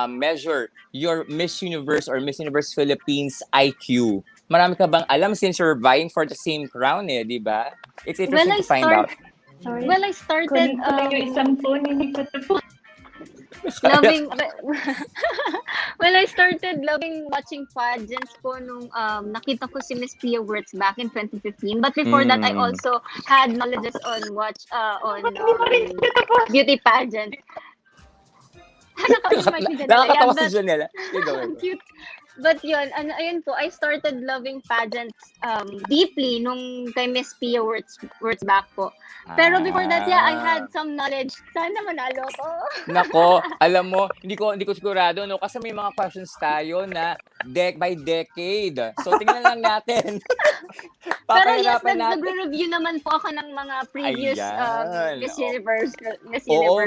measure your Miss Universe or Miss Universe Philippines IQ? Marami ka bang alam since you're vying for the same crown di ba? It's interesting to find out. Sorry. Well, I started Kunin ko lang yung isang phone, hindi ko to. loving well, I started loving watching pageants po nung nakita ko si Miss Pia Wirtz back in 2015. But before that, I also had knowledges on beauty pageant. Nakakatawa si Janela. Cute. But yun, ayun po, I started loving pageants deeply nung kay Miss Pia Wirtz back po. Pero before that, yeah, I had some knowledge. Sana manalo ko. Nako, alam mo, hindi ko sigurado kasi may mga questions tayo na by decade. So tingnan lang natin. Pero yes, Papahirapan natin. nagre-review naman po ako ng mga previous Ayan. Miss Oo, Universe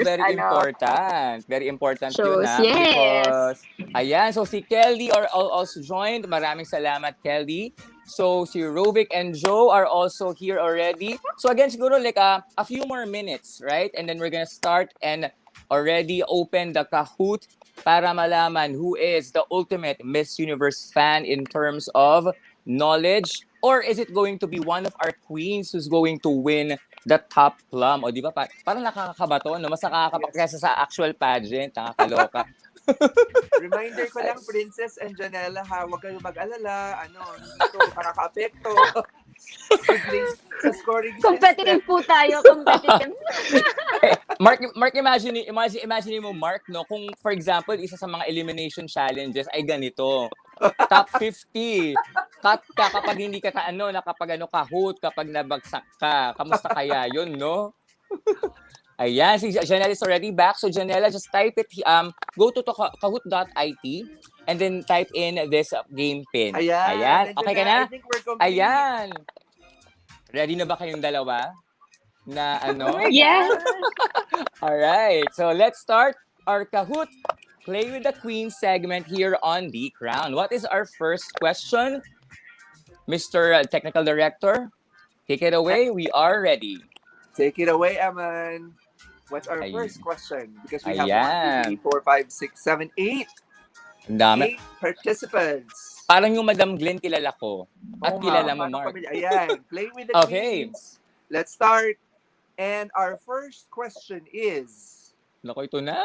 very important. Very important yun, shows. ha? Yes. Because, ayan, so si Kelly are also joined. Maraming salamat, Kelly. So, si Rovic and Joe are also here already. So, again, siguro like a few more minutes, right? And then we're gonna start and already open the Kahoot para malaman who is the ultimate Miss Universe fan in terms of knowledge, or is it going to be one of our queens who's going to win the top plum? O di ba? Parang nakakakabato, no? Mas nakakakaba Yes. kesa sa actual pageant. Nakakaloka. Reminder ko lang, Princess and Janel, ha, huwag kayo mag-alala. Hindi to makaka-apekto. Sa scoring Competitive po tayo. Competitive. Mark, imagine mo, Mark, no? Kung, for example, isa sa mga elimination challenges ay ganito. Top 50. Cut ka kapag hindi ka Kahoot, kapag nabagsak ka. Kamusta kaya yun, no? Ayan, si Janela is already back. So, Janela, just type it, go to kahoot.it and then type in this game pin. Ayan. Okay ka na? I think we're complete. Ayan. Ready na ba kayong dalawa? Na Yes. Alright, so let's start our Kahoot Play with the Queen segment here on The Crown. What is our first question? Mr. Technical Director, take it away. We are ready. Take it away, Eman. What's our Ayan. first question? Because we have Ayan. 1, 2, 3, 4, 5, 6, 7, 8. Ang dami. 8 participants. Parang yung Madam Glenn kilala ko. At kilala mo, Mark. Ayan. Play with the Okay. queens. Let's start. And our first question is, Naku, ito na.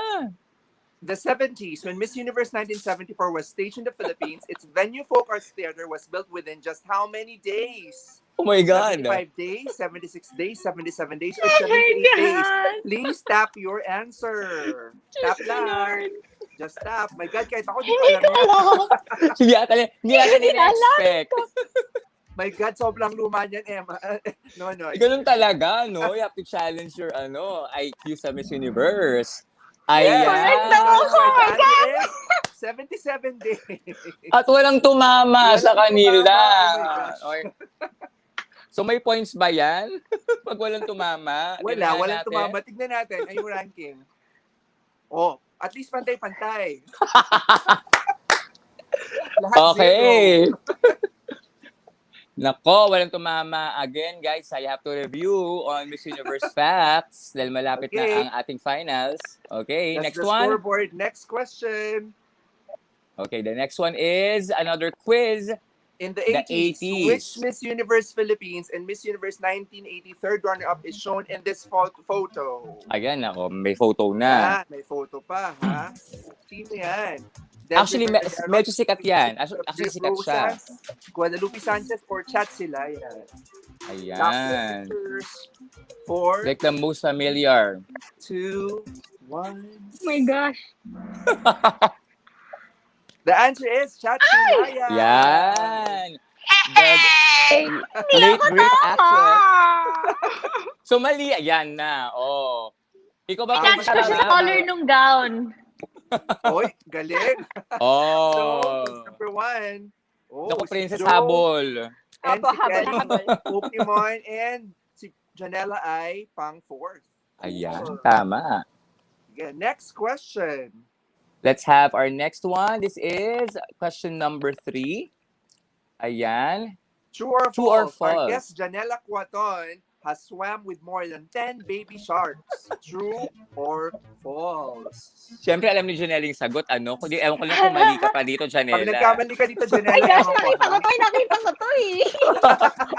the 70s, when Miss Universe 1974 was staged in the Philippines, its venue Folk Arts Theater was built within just how many days? Oh my God. 75 days, 76 days, 77 days, or 78 days? Please tap your answer. Tap lang. Just tap. My God, kahit ako, di ko alam yan. Hindi natin in-expect. My God, sobrang luma niyan, Emma. No. Ganun talaga, no? You have to challenge your IQ sa Miss Universe. Yes. Ayan. My God is 77 days. At walang tumama sa kanila. Oh my gosh. Okay. So may points ba yan? Pag walang tumama? Tingnan Walang natin. tumama. Tignan natin ay yung ranking. Oh, at least pantay-pantay. Lahat Okay. zero. Nako, walang tumama. Again, guys, I have to review on Miss Universe facts dahil malapit Okay. na ang ating finals. Okay, That's next the one. scoreboard. Next question. Okay, the next one is another quiz. In the The 80s, 80s. which Miss Universe Philippines and Miss Universe 1980 third runner-up is shown in this photo? Ayan, ako, may photo na. May photo pa, ha? Sino yan? Actually, medyo sikat yan. Actually, sikat siya. Guadalupe Sanchez or Chat sila. Yan. Ayan. Pictures. 4, Like the most familiar. 2, 1. Oh my gosh. The answer is Chat Silaya. Yan. The late great actress. So mali, ayan na. Oh. Ikaw ba Catch ko siya sa color nung gown. Oy, galing. Oh. So, number 1. Oh, Naku, si Princess Joe Habol. And si Kelly, Habol. Pokemon, and si Janela ay pang 4th. Ayan, tama. Yeah, next question. Let's have our next one. This is question number 3. Ayan. True or True or false? Our false? guest Janela CUATON has swam with more than 10 baby sharks. True or false? Siyempre, alam ni Janelle yung sagot. Kundi ewan ko lang kung mali ka pa dito, Pag Janela. nagkamali ka dito, Oh my Janela, gosh, ewan ko, nakita ha? ko to eh.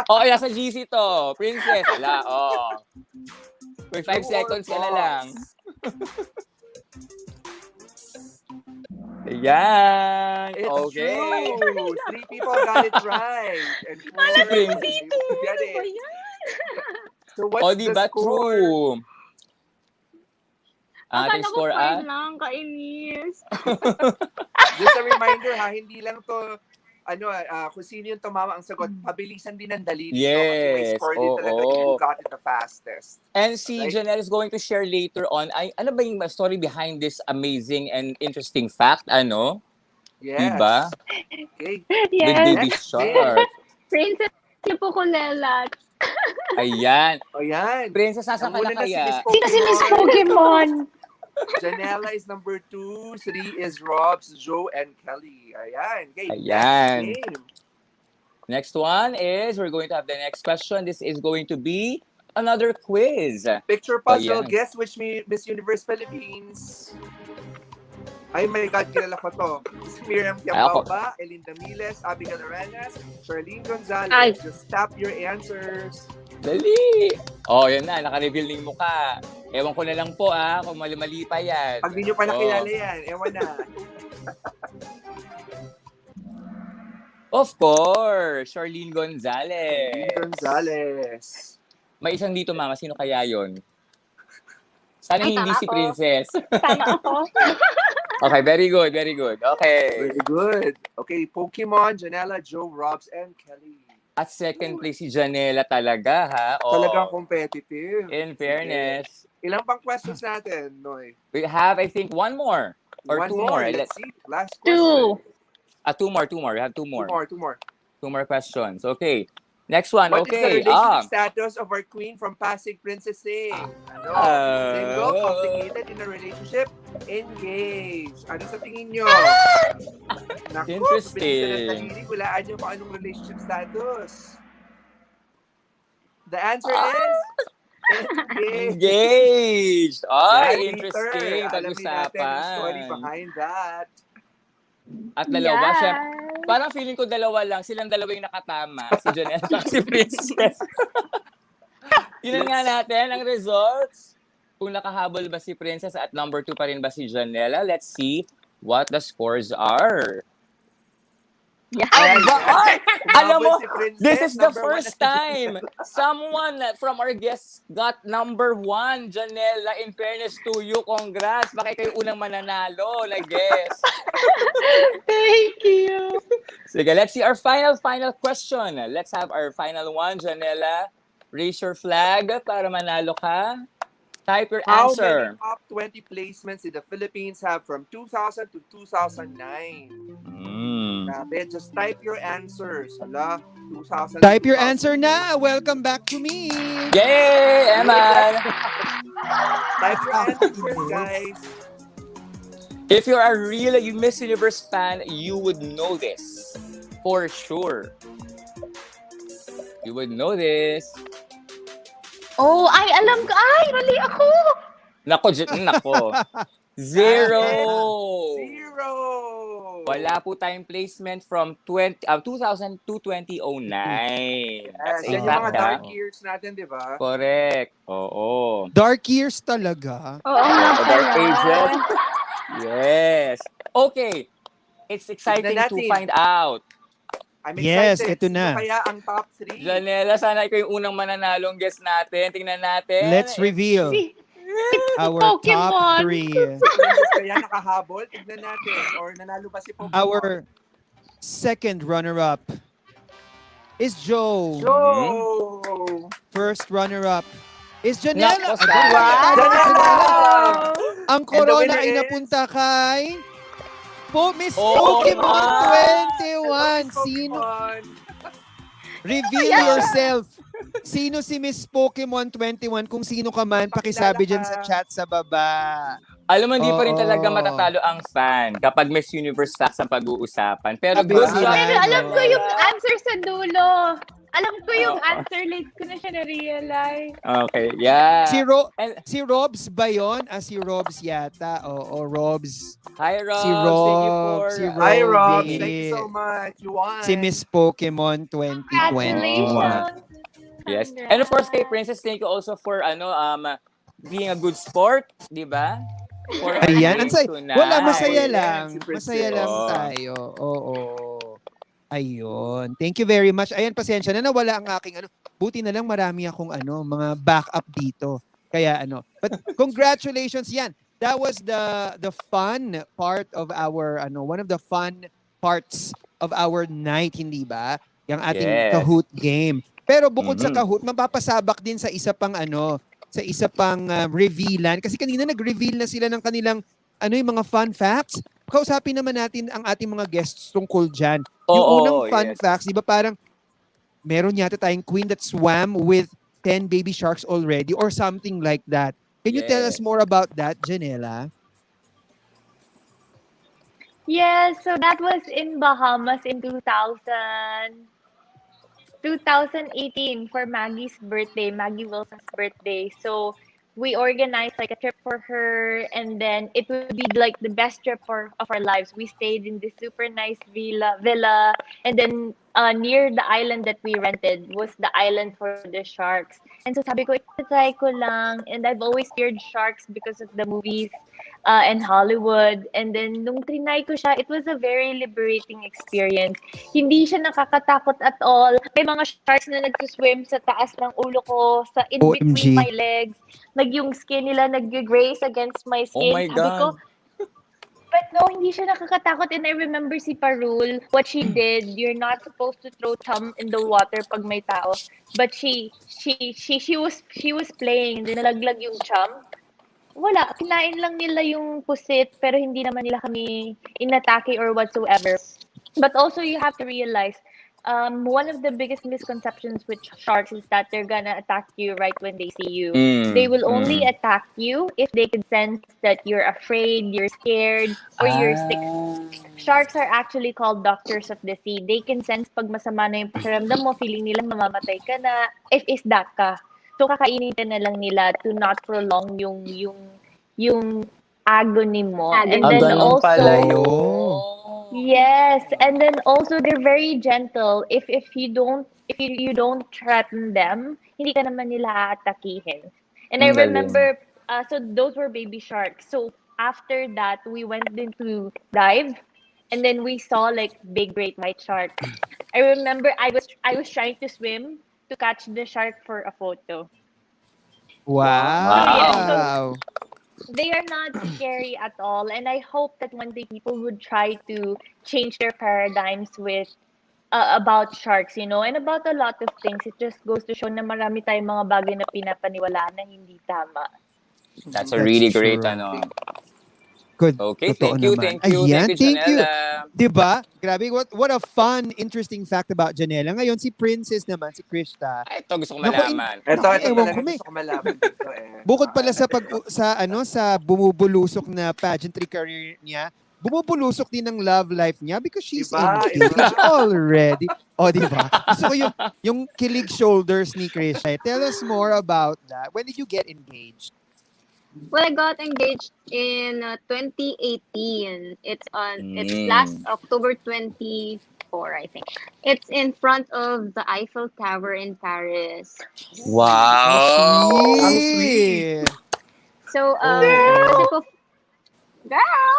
Oh, nasa GC to. Princess, wala. Oh. May 5 True or seconds ka na false? lang. Ayan. It's Okay. true. 3 people got it right. And 4 Si Prince. didn't get Ano ba it. yan? So what's O, the diba score? true? Ang Akala ating ko score, fine lang, kainis. Just a reminder, ha, hindi lang to kung sino yung tumama ang sagot, pabilisan din ang daliri. Kasi may Yes, score din talaga oo. who got it the fastest. And si Right. Janelle is going to share later on, ano ba yung story behind this amazing and interesting fact, Diba? Yes. Okay. With Yes. Baby Next Shark. Princess niyo po kulelat. Ayan. O yan. Princess, nasan ka na Nanguna na si Miss kaya? Sino si Miss Pokemon. Pokemon? Janela is number 2. 3 is Robs, Joe, and Kelly. Ayan. Okay, Ayan. next game. Next one is, we're going to have the next question. This is going to be another quiz. Picture puzzle. Ayan. Guess which Miss Universe Philippines. Ay my God, kilala ko to. Si Miriam ako. Kiambao, Elinda Miles, Abigail Arenas, Charlene Gonzalez. Ay. Just tap your answers. Dali! Oh, yan na. Naka-reveal ng mukha. Ewan ko na lang po kung mali pa yan. Pag di nyo pa nakilala yan, ewan na. Of course! Charlene Gonzalez. Charlene Gonzalez. May isang dito, mama. Sino kaya yon? Sana Ay, hindi tama si ako. Princess. Tama ako. Okay, very good, very good. Okay. Very good. Okay, Pokemon, Janela, Joe, Robs, and Kelly. At second place si Janela talaga, ha? Oh, Talagang competitive. in fairness. Ilang pang questions natin, Noy? We have, I think, one more. Or One two more. Let's see. Last Two. question. Two more. We have two more. Two more. Two more questions. Okay. Next one. What is the Okay. relationship status of our queen from Pasig, Princess Singh? Ano? Single, complicated in a relationship, engaged. Ano sa tingin nyo? Naku, Interesting. Hulaan nyo kung anong relationship status. The answer is engaged. Engaged. Ay, Later, interesting. alamin natin yung story Pag-usapan. behind that. At dalawa, Yes. syempre, parang feeling ko dalawa lang. Silang dalawa yung nakatama. Si Janelle at si Princess. Tingnan nga natin ang results. Kung nakahabol ba si Princess at number 2 pa rin ba si Janela. Let's see what the scores are. Yeah. Ay, alam mo, Si Princess, this is the number one first na si time someone from our guests got number 1. Janela, in fairness to you, congrats. Baka kayo unang mananalo, guess. Thank you. Sige, let's see our final question. Let's have our final one, Janela. Raise your flag para manalo ka. Type your How answer. many top 20 placements did the Philippines have from 2000 to 2009? Grabe, just type your answers. Hala, 2000. Type your answer na. Welcome back to me. Yay, Eman! Type your answers, guys. If you're a real Miss Universe fan, you would know this. For sure. You would know this. Oh, ay, alam ko. Ay, mali ako. Nako. Zero. Zero. Wala po tayong placement from 2000 to 2009. That's Yan a yung fact, mga ha? dark years natin, di ba? Correct. Oo. Dark years talaga. Oo nga Dark pala. Ages. Yes. Okay. It's exciting Tignan to natin. find out. I'm Yes, excited. ito na. Sino kaya ang top 3? Janela, sana ikaw yung unang mananalong guest natin. Tingnan natin. Let's reveal our top Pokemon. 3. Princess kaya nakahabol? Tignan natin. Or nanalo ba si Pokemon? Our second runner-up is Joe. Joe! First runner-up is Janela. Nako, sayang. Janela! Ang And the corona winner ay is- napunta kay Miss Oh, Pokemon my. 21. Sino? Pokemon. Reveal yourself. Sino si Miss Pokemon 21? Kung sino ka man, pakisabi dyan sa chat sa baba. Alam mo, hindi pa rin Oo. talaga matatalo ang fan kapag Miss Universe facts ang pag-uusapan. Pero Sabi good ko job. sila. Pero alam ko yung answer sa dulo. Alam ko yung answer, late ko na siya na-realize. Okay, yeah. And- Si Robs ba yun? Si Robs yata. Oo, Robs. Hi, Rob. Si Thank you Rob. for... Si Rob. Hi, Rob. Robby. Thank you so much. You won. Si Miss Pokemon 2021. Congratulations. Yes. And of course, kay Princess, thank you also for being a good sport, di ba? For our Ayan. games tonight. Wala, masaya Ayan, lang. si Princess. Masaya lang Oo. tayo. Oo. Ayun. Thank you very much. Ayan, pasensya na nawala ang aking Buti na lang marami akong mga backup dito. Kaya But congratulations yan. That was the fun part of our one of the fun parts of our night, hindi ba? Yung ating Yes. Kahoot game. Pero bukod sa Mhm. Kahoot, mapapasabak din sa isa pang sa isa pang revealan kasi kanina nag-reveal na sila ng kanilang yung mga fun facts. kausapin naman natin ang ating mga guests tungkol dyan. Yung unang Oo, fun yes. facts, di ba parang meron yata tayong queen that swam with 10 baby sharks already or something like that. Can you tell us Yes. more about that, Janela? Yeah, so that was in Bahamas in 2018 for Maggie's birthday, Maggie Wilson's birthday. So we organized like a trip for her, and then it would be like the best trip of our lives. We stayed in this super nice villa, and then near the island that we rented was the island for the sharks. And so sabi ko, try ko lang. And I've always feared sharks because of the movies and Hollywood. And then nung trinay ko siya, it was a very liberating experience. Hindi siya nakakatakot at all. May mga sharks na nagsuswim sa taas ng ulo ko, sa in between OMG. my legs. Yung skin nila nag-graze against my Oh skin. my Sabi ko, God. but no, hindi siya nakakatakot. And I remember si Parul, what she did, you're not supposed to throw chum in the water pag may tao. But she was playing, then nalaglag yung chum. Wala, kinain lang nila yung pusit, pero hindi naman nila kami inatake or whatsoever. But also, you have to realize, one of the biggest misconceptions with sharks is that they're gonna attack you right when they see you. They Mm, will only mm. attack you if they can sense that you're afraid, you're scared, or you're sick. Ah. Sharks are actually called doctors of the sea. They can sense pag masama na yung pakiramdam mo, feeling nila mamamatay ka na, if isda ka. So kakainin ka na lang nila to not prolong yung agony mo. And Ah, Agony. then ganun pala also, yun. yes, and then also they're very gentle. If you don't threaten them, hindi ka naman nila aatakihin. And I Ang galing. remember, so those were baby sharks. So after that, we went into dive, and then we saw like big great white sharks. I remember I was trying to swim to catch the shark for a photo. So yes, so Wow. Wow. they are not scary at all, and I hope that one day people would try to change their paradigms with about sharks, and about a lot of things. It just goes to show na marami tayong mga bagay na pinapaniwalaan na hindi tama. That's a That's really great true. ano. Good. Okay, Totoo naman. thank you, Ayan, thank you. Janela. Diba? Grabe, what a fun, interesting fact about Janela. Ngayon, si Princess naman, si Krista. Ay, ito gusto ko Naku, malaman. Ito naku, ewan talaga ko, may. gusto ko malaman dito eh. Bukod pala sa bumubulusok na pageantry career niya, bumubulusok din ng love life niya because she's engaged already. O, di ba? Gusto ko yung kilig shoulders ni Krista. Tell us more about that. When did you get engaged? Well, I got engaged in 2018. It's last Mm. October 24, I think. It's in front of the Eiffel Tower in Paris. Wow. Ang sweet. So, Oh. kasi po, girl!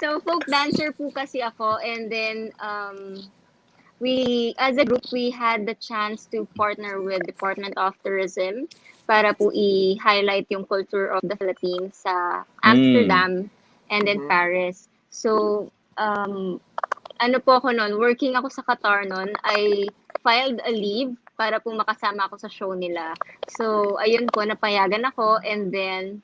So, folk dancer po kasi ako, and then we, as a group, we had the chance to partner with Department of Tourism para po i-highlight yung culture of the Philippines sa Amsterdam and in Paris. So, ano po ako noon, working ako sa Qatar noon, I filed a leave para po makasama ako sa show nila. So, ayun po, napayagan ako, and then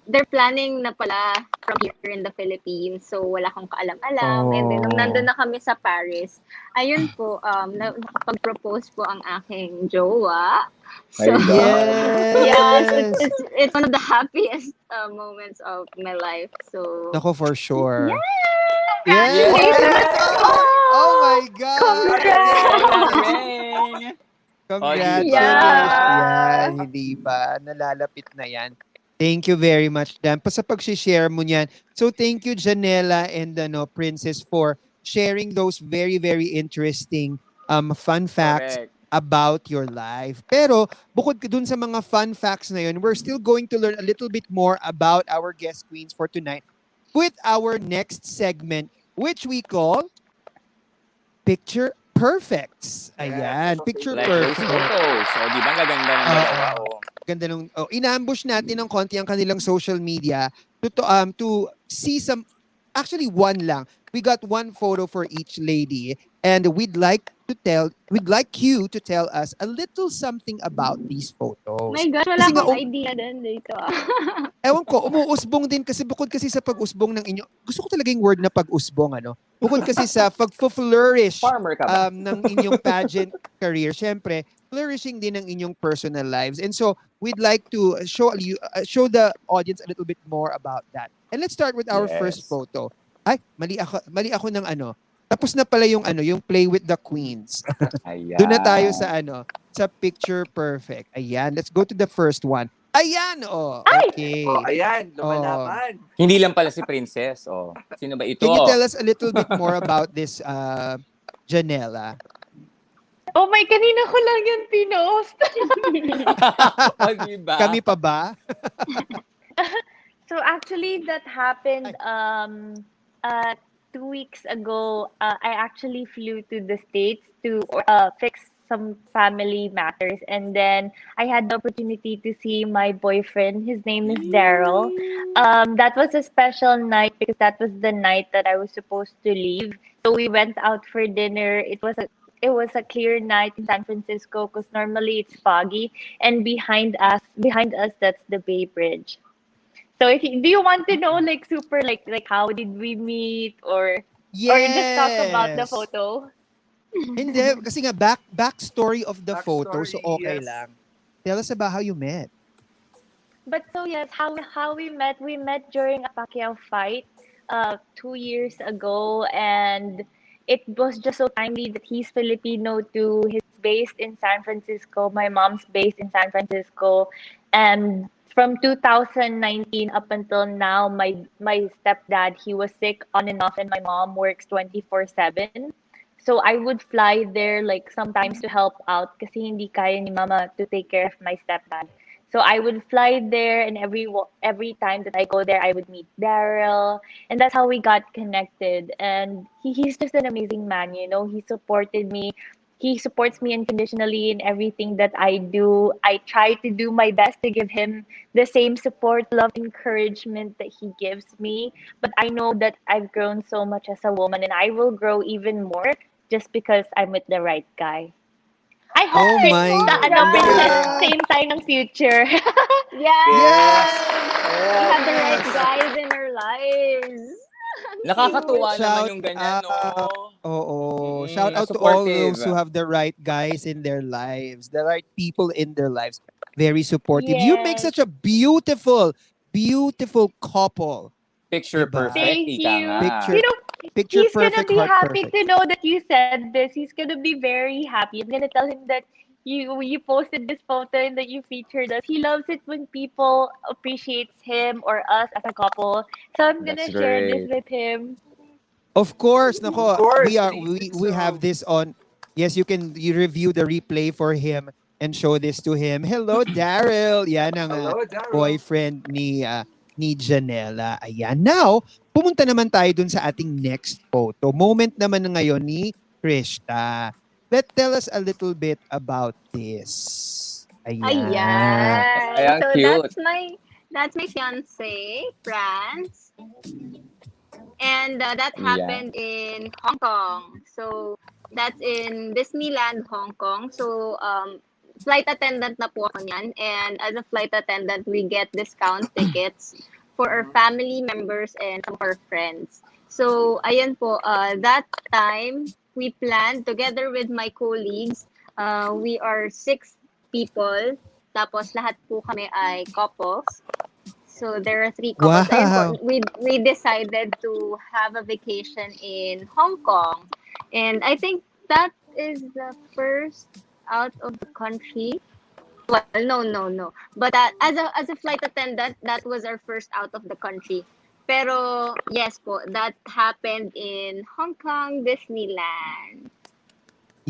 they're planning na pala from here in the Philippines. So, wala akong kaalam-alam. And then, nung nandun na kami sa Paris, ayun po, nakapag-propose po ang aking jowa. So, yes, it's one of the happiest moments of my life. So, Nako, for sure. Yes! Oh my God! Congratulations! Yeah. Yan, hindi ba? Nalalapit na yan. Thank you very much, Dan, sa pag-share mo niyan. So thank you, Janela and Princess, for sharing those very, very interesting fun facts about your life. Pero bukod dun sa mga fun facts na yun, we're still going to learn a little bit more about our guest queens for tonight with our next segment, which we call Picture Perfects. Ayan, Picture Perfect. So, di ba gaganda ng dalawa? Ganda nung inambush natin ng konti ang kanilang social media to see some actually one lang. We got one photo for each lady, and we'd like you to tell us a little something about these My photos. gosh, wala Kasi nga, akong idea din dito. ewan ko, umuusbong din kasi bukod kasi sa pag-usbong ng inyo, gusto ko talaga yung word na pag-usbong, ano? Bukod kasi sa pag-flourish Farmer ka ba? ng inyong pageant career, syempre, flourishing din ng inyong personal lives. And so, we'd like to show the audience a little bit more about that. And let's start with our first Yes. photo. Ay, mali ako ng ano. Tapos na pala yung ano, yung Play with the Queens. Ayan. Doon na tayo sa ano, sa picture perfect. Ayan, let's go to the first one. Ayan, oh. Okay. Oh, ayan, Oh. lumalaban. Hindi lang pala si Princess. Oh. Sino ba ito? Can you tell us a little bit more about this Janela? Oh my, kanina ko lang yun pinost. Oh, diba? Kami pa ba? So actually, that happened 2 weeks ago. I actually flew to the States to fix some family matters, and then I had the opportunity to see my boyfriend. His name is Daryl. That was a special night because that was the night that I was supposed to leave. So we went out for dinner. It was a clear night in San Francisco because normally it's foggy, and behind us, that's the Bay Bridge. So do you want to know like super like how did we meet, or just talk about the Yes. photo? Hindi, kasi nga backstory of the photo, so Backstory, okay yes. lang. Tell us about how you met. But so yes, how we met during a Pacquiao fight 2 years ago, and it was just so timely that he's Filipino too. He's based in San Francisco. My mom's based in San Francisco, and from 2019 up until now, my stepdad, he was sick on and off, and my mom works 24/7. So I would fly there like sometimes to help out kasi hindi kaya ni mama to take care of my stepdad. So I would fly there, and every time that I go there, I would meet Daryl, and that's how we got connected. And he's just an amazing man, you know. He supported me. He supports me unconditionally in everything that I do. I try to do my best to give him the same support, love, encouragement that he gives me. But I know that I've grown so much as a woman, and I will grow even more just because I'm with the right guy. I hope Oh my Princess, God! same tayo ng future. Yes! We have the right Yes! guys in our lives. Nakakatuwa naman Shout yung ganyan, no? Oo. Shout out to all Supportive. those who have the right guys in their lives, the right people in their lives. Very supportive. You make Yes. such a beautiful, beautiful couple. Picture Diba? perfect, Thank ika you. nga. Picture, You know, picture he's gonna perfect, be heart happy perfect. to know that you said this. He's gonna be very happy. I'm gonna tell him that you posted this photo and that you featured us. He loves it when people appreciates him or us as a couple. So I'm That's gonna share this great. with him. Of course, Of nako, course, we are please do we have so. this on. Yes, you review the replay for him and show this to him. Hello, Daryl. Yan ang Hello, Daryl. boyfriend ni Janela. Ayan. Now, pumunta naman tayo dun sa ating next photo. Moment naman na ngayon ni Krishta. Tell us a little bit about this. Ayan. Ayan. Ayan, So cute. that's my fiance, France. And that Yeah. happened in Hong Kong. So that's in Disneyland, Hong Kong. So flight attendant na po ako niyan. And as a flight attendant, we get discount tickets for our family members and some of our friends. So ayan po, that time we planned together with my colleagues. We are 6 people. Tapos lahat po kami ay couples. So there are 3 couples. Ayun po, Wow. we decided to have a vacation in Hong Kong. And I think that is the first out of the country. Well, no. But as a flight attendant, that was our first out of the country. Pero yes po, that happened in Hong Kong Disneyland.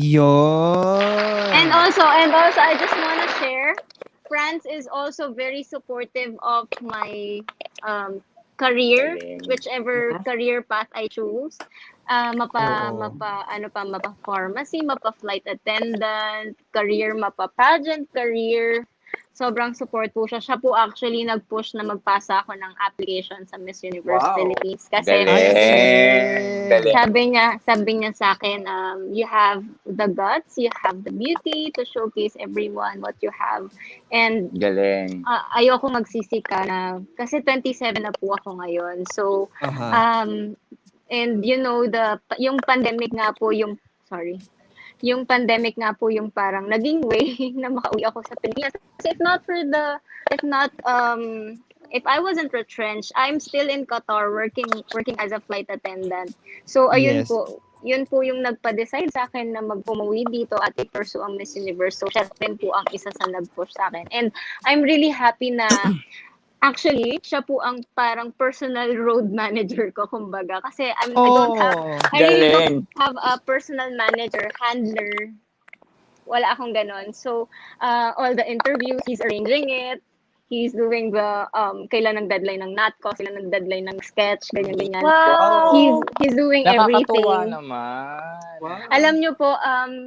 And Yon. also, I just want to share, France is also very supportive of my career, Galing. whichever career path I choose. Oo. Mapa pharmacy, mapa flight attendant, career, mapa pageant career. sobrang support po siya. Siya po actually nag-push na magpasa ako ng application sa Miss Universe Wow. Philippines. Kasi Ay, ang Galing. galing. Galing. sabi niya sa akin, you have the guts, you have the beauty to showcase everyone what you have. And Galing. ayoko magsisi ka na, kasi 27 na po ako ngayon. So, Aha. and you know, yung pandemic nga po yung pandemic nga po yung parang naging way na makauwi ako sa Pilipinas. Kasi if I wasn't retrenched, I'm still in Qatar working as a flight attendant. So ayun Yes. po, yun po yung nagpa-decide sa akin na mag-umuwi dito at i-pursue ang Miss Universe. So siya rin po ang isa sa nag-push sa akin. And I'm really happy na actually, siya po ang parang personal road manager ko, kumbaga. Kasi I Oh. really Galing. don't have a personal manager, handler. Wala akong ganon. So, all the interviews, he's arranging it. He's doing the, kailan ng deadline ng NATCO, kailan ng deadline ng sketch, ganyan-ganyan. Wow! He's doing Nakakatuwa everything. naman. Wow. Alam nyo po,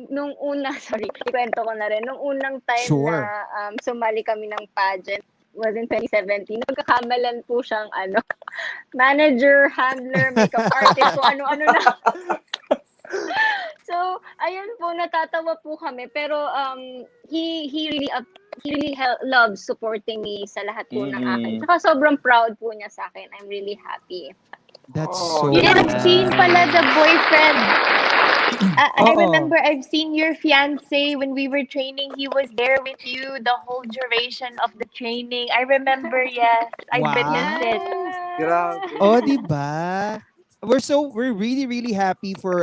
nung una, sorry, ikwento ko na rin, nung unang time Sure. na sumali kami ng pageant, was in 2017, nagkakamalan po siyang manager, handler, makeup artist, so ano-ano na. So, ayun po, natatawa po kami. Pero he really loves supporting me sa lahat po ng akin. Saka sobrang proud po niya sa akin. I'm really happy. That's Oh, so You have seen nice. pala the boyfriend. I Oo. remember I've seen your fiance when we were training. He was there with you the whole duration of the training. I remember, yes. I witnessed it. Grabe. Oh, di ba? We're really happy for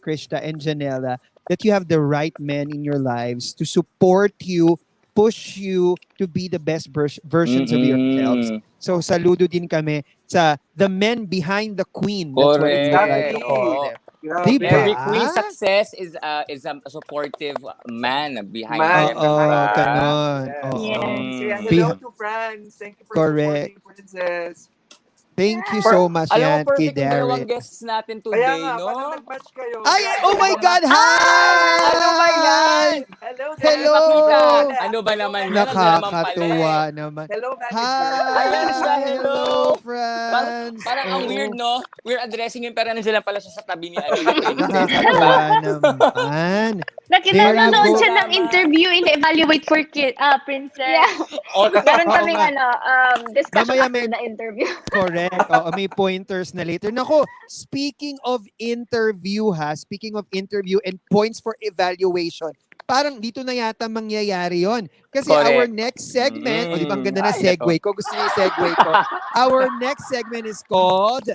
Krishna and Janela that you have the right men in your lives to support you, push you to be the best versions of yourselves. Mm-mm. So saludo din kami sa the men behind the queen. That's what we would like to Correct. call Oo. them. Grabe. Diba? Every queen success is a supportive man behind Man, them, Oo, diba? ganon. Yes. Oo. Yes. Say Mm. hello to France. Thank you for Correct. supporting Princess. Thank you so much Alam mo, yan, perfect kay yung dalawang Darren. guests natin Kaya today, nga, no? parang nag-match kayo. Ay, Grabe. oh my God! Hi! Ano ba yan? Hello, Hello! Janela. Ano ba naman yan? Hello, Nandiyan naman pala Nakakatuwa eh. naman. Hello, manager. Ayan siya, Hi! hello! friends! Parang ang Oo. weird, no? We're addressing him, pero nandiyan lang pala siya sa tabi ni Princess. Ano ba? Nakakatuwa naman. There you Nanonood go. siya ng interview in Evaluate for Princess. Yeah. Oh, Meron Oo kaming nga. discussion Mamaya after the interview. Correct. Oo, may pointers na later. Nako, speaking of interview and points for evaluation, parang dito na yata mangyayari yon. Kasi Correct. our next segment, o di ba ang ganda na Ay, segue ko? Gusto niyo yung segue ko? Our next segment is called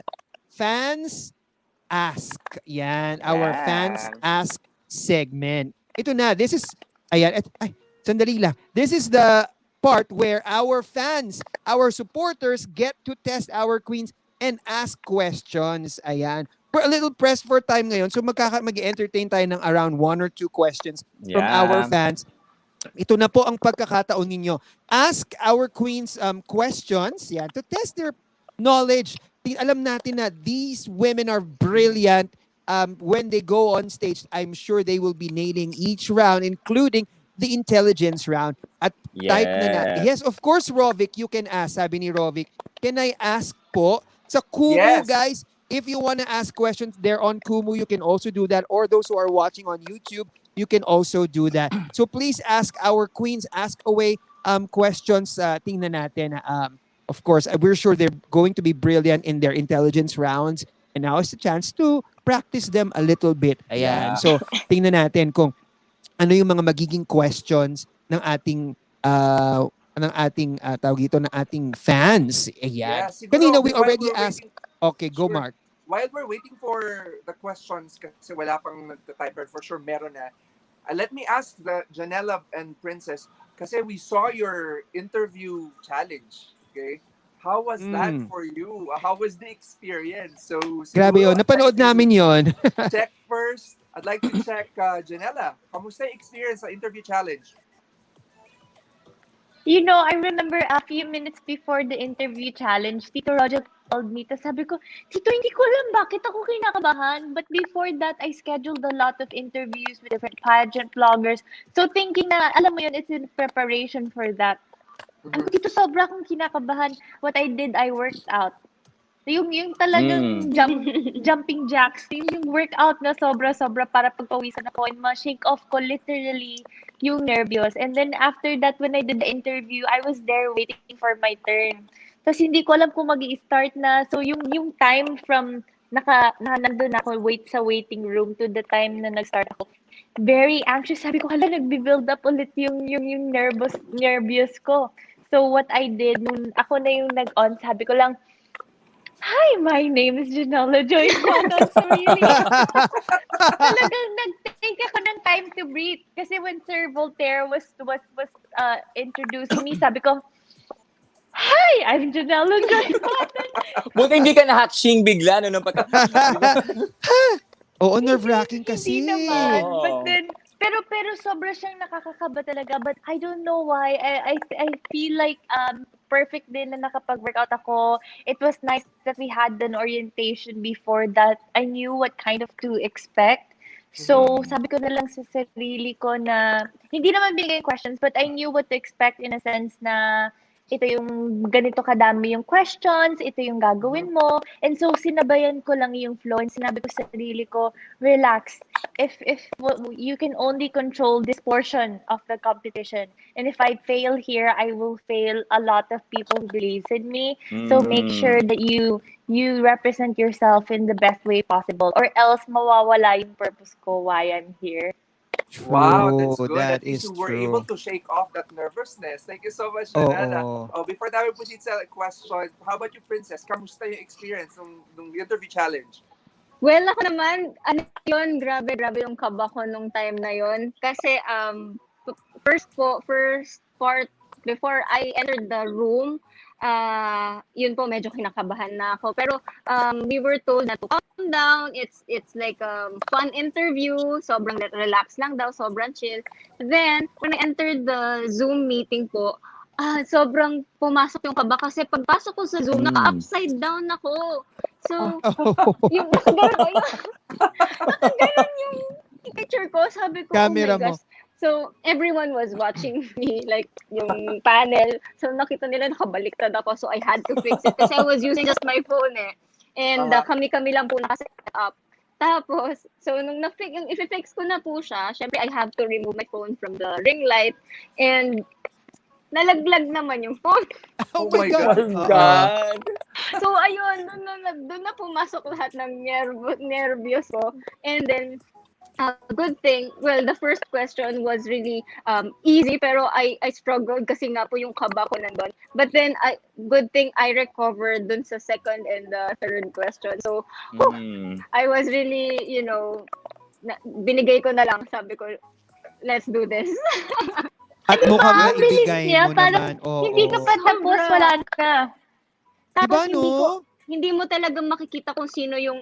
Fans Ask. Yan, our Yan. Fans Ask segment. Ito na, this is, ayan, sandali lang. This is the part where our fans, our supporters get to test our queens and ask questions. Ayan. We're a little pressed for time ngayon, so mag-entertain tayo ng around 1 or 2 questions from our fans. Ito na po ang pagkakataon ninyo. Ask our queens questions, yan, to test their knowledge. Alam natin na these women are brilliant. When they go on stage, I'm sure they will be nailing each round, including the intelligence round. At type na natin. Yes, of course, Rovic, you can ask. Sabi ni Rovic, can I ask po? Sa Kumu, Yes. guys, if you want to ask questions there on Kumu, you can also do that. Or those who are watching on YouTube, you can also do that. So please ask our queens, ask away questions. Tingnan natin. Of course, we're sure they're going to be brilliant in their intelligence rounds. And now is the chance to practice them a little bit. Ayan. Yeah. So, tingnan natin kung ano yung mga magiging questions ng ating tawag ito, ng ating fans. Ayan. Yeah, siguro, Kanina we while already we're asked. waiting- Okay, go Sure. Mark. While we're waiting for the questions, kasi wala pang nagta-type, for sure meron na. Let me ask the Janela and Princess, kasi we saw your interview challenge. Okay? How was that for you? How was the experience? So, Grabe yun. Napanood namin yun. Check first. I'd like to check Janela. Kamusta yung experience sa interview challenge? You know, I remember a few minutes before the interview challenge, Tito Roger called me. Tapos sabi ko, Tito, hindi ko alam bakit ako kinakabahan. But before that, I scheduled a lot of interviews with different pageant bloggers. So thinking na, alam mo yun, it's in preparation for that. Sabi ko, Mhm. Tito, sobra akong kinakabahan. What I did, I worked out. Yung Mm. talagang jumping jacks, yung workout na sobra-sobra para pagpawisan ako and ma-shake off ko literally yung nervyos. And then after that, when I did the interview, I was there waiting for my turn. Tapos hindi ko alam kung mag-i-start na. So yung time from nandun ako sa waiting room to the time na nag-start ako, very anxious. Sabi ko, hala, nagbi-build up ulit yung nervous ko. So what I did, nung ako na yung nag-on, sabi ko lang, Hi, my name is Janela Joy CUATON. So really, talagang nag-take ako ng time to breathe. Kasi when Sir Voltaire was introducing me, sabi ko, Hi, I'm Janela Joy CUATON. Buti hindi ka na-hatching bigla, no? Nung pagka... Oo, nerve-wracking kasi. Hindi naman. Oo. But then, pero sobra siyang nakakakaba talaga. But I don't know why. I feel like perfect din na nakapag-workout ako. It was nice that we had an orientation before that. I knew what kind of to expect. So, sabi ko na lang sa sarili ko na, hindi naman binigay yung questions, but I knew what to expect in a sense na ito yung ganito kadami yung questions, ito yung gagawin mo. And so, sinabayan ko lang yung flow and sinabi ko sa sarili ko, relax. If you can only control this portion of the competition. And if I fail here, I will fail a lot of people who believes in me. So make sure that you represent yourself in the best way possible or else mawawala yung purpose ko why I'm here. Wow, that's True. good. That At least is you were able true. to shake off that nervousness. Thank you so much, Janela. Oo. Oh, before that, we proceed sa question. How about you, Princess? Kamusta yung experience nung interview challenge? Well, ako naman, ano yun, grabe yung kaba ko nung time na yun. Kasi, first part, before I entered the room, yun po, medyo kinakabahan na ako. Pero, we were told na to calm down, it's like fun interview, sobrang relax lang daw, sobrang chill. Then, when I entered the Zoom meeting po, sobrang pumasok yung kaba kasi pagpasok ko sa Zoom, naka-upside down ako. So, yung nakaganon yung picture ko, sabi ko, Camera oh my mo. gosh. So, everyone was watching me, like, yung panel. So, nakita nila nakabaliktad ako, so I had to fix it. Kasi I was using just my phone eh. And kami-kami lang po nakaset up. Tapos, so, nung yung i-fix ko na po siya, syempre, I have to remove my phone from the ring light. And, nalaglag naman yung phone. Oh Oh my my God. Oh my God! So, ayun, doon na pumasok lahat ng nervyos ko. And then, good thing, well, the first question was really easy, pero I struggled kasi nga po yung kaba ko nandun. But then, good thing I recovered dun sa second and the third question. So, I was really, binigay ko na lang, sabi ko, let's do this. At mukhang Ang bilis naibigay niya, mo parang naman. Oo. hindi ka pa tapos, Sobra. wala na. Diba, Tapos no? hindi mo talaga makikita kung sino yung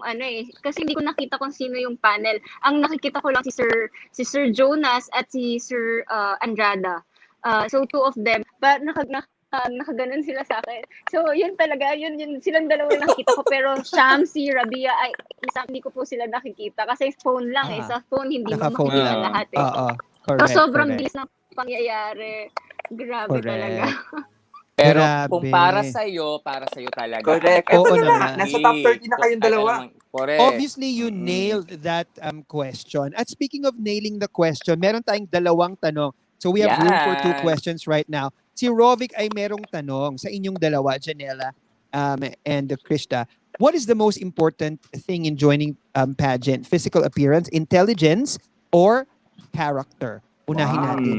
kasi hindi ko nakita kung sino yung panel. Ang nakikita ko lang si Sir Jonas at si Sir Andrada. So two of them, but nakaganon sila sa akin. So yun talaga, yun silang dalawa yung nakikita ko, pero Shamsi, Rabia ay hindi ko po sila nakikita kasi phone lang sa phone hindi mo Naka-phone makikita lang. lahat eh. Oo. So Correct. sobrang correct. bilis ng pangyayari. Grabe talaga. Correct. Pero Grabe. kung para sa'yo talaga. Correct. Oo Eto na nga, naman. nasa top 30 na kayong dalawa. Correct. Obviously, you nailed that question. At speaking of nailing the question, meron tayong dalawang tanong. So we have room for 2 Yan. questions right now. Si Rovic ay merong tanong sa inyong dalawa, Janela and Krista. What is the most important thing in joining pageant? Physical appearance, intelligence, or character? Unahin Wow. natin.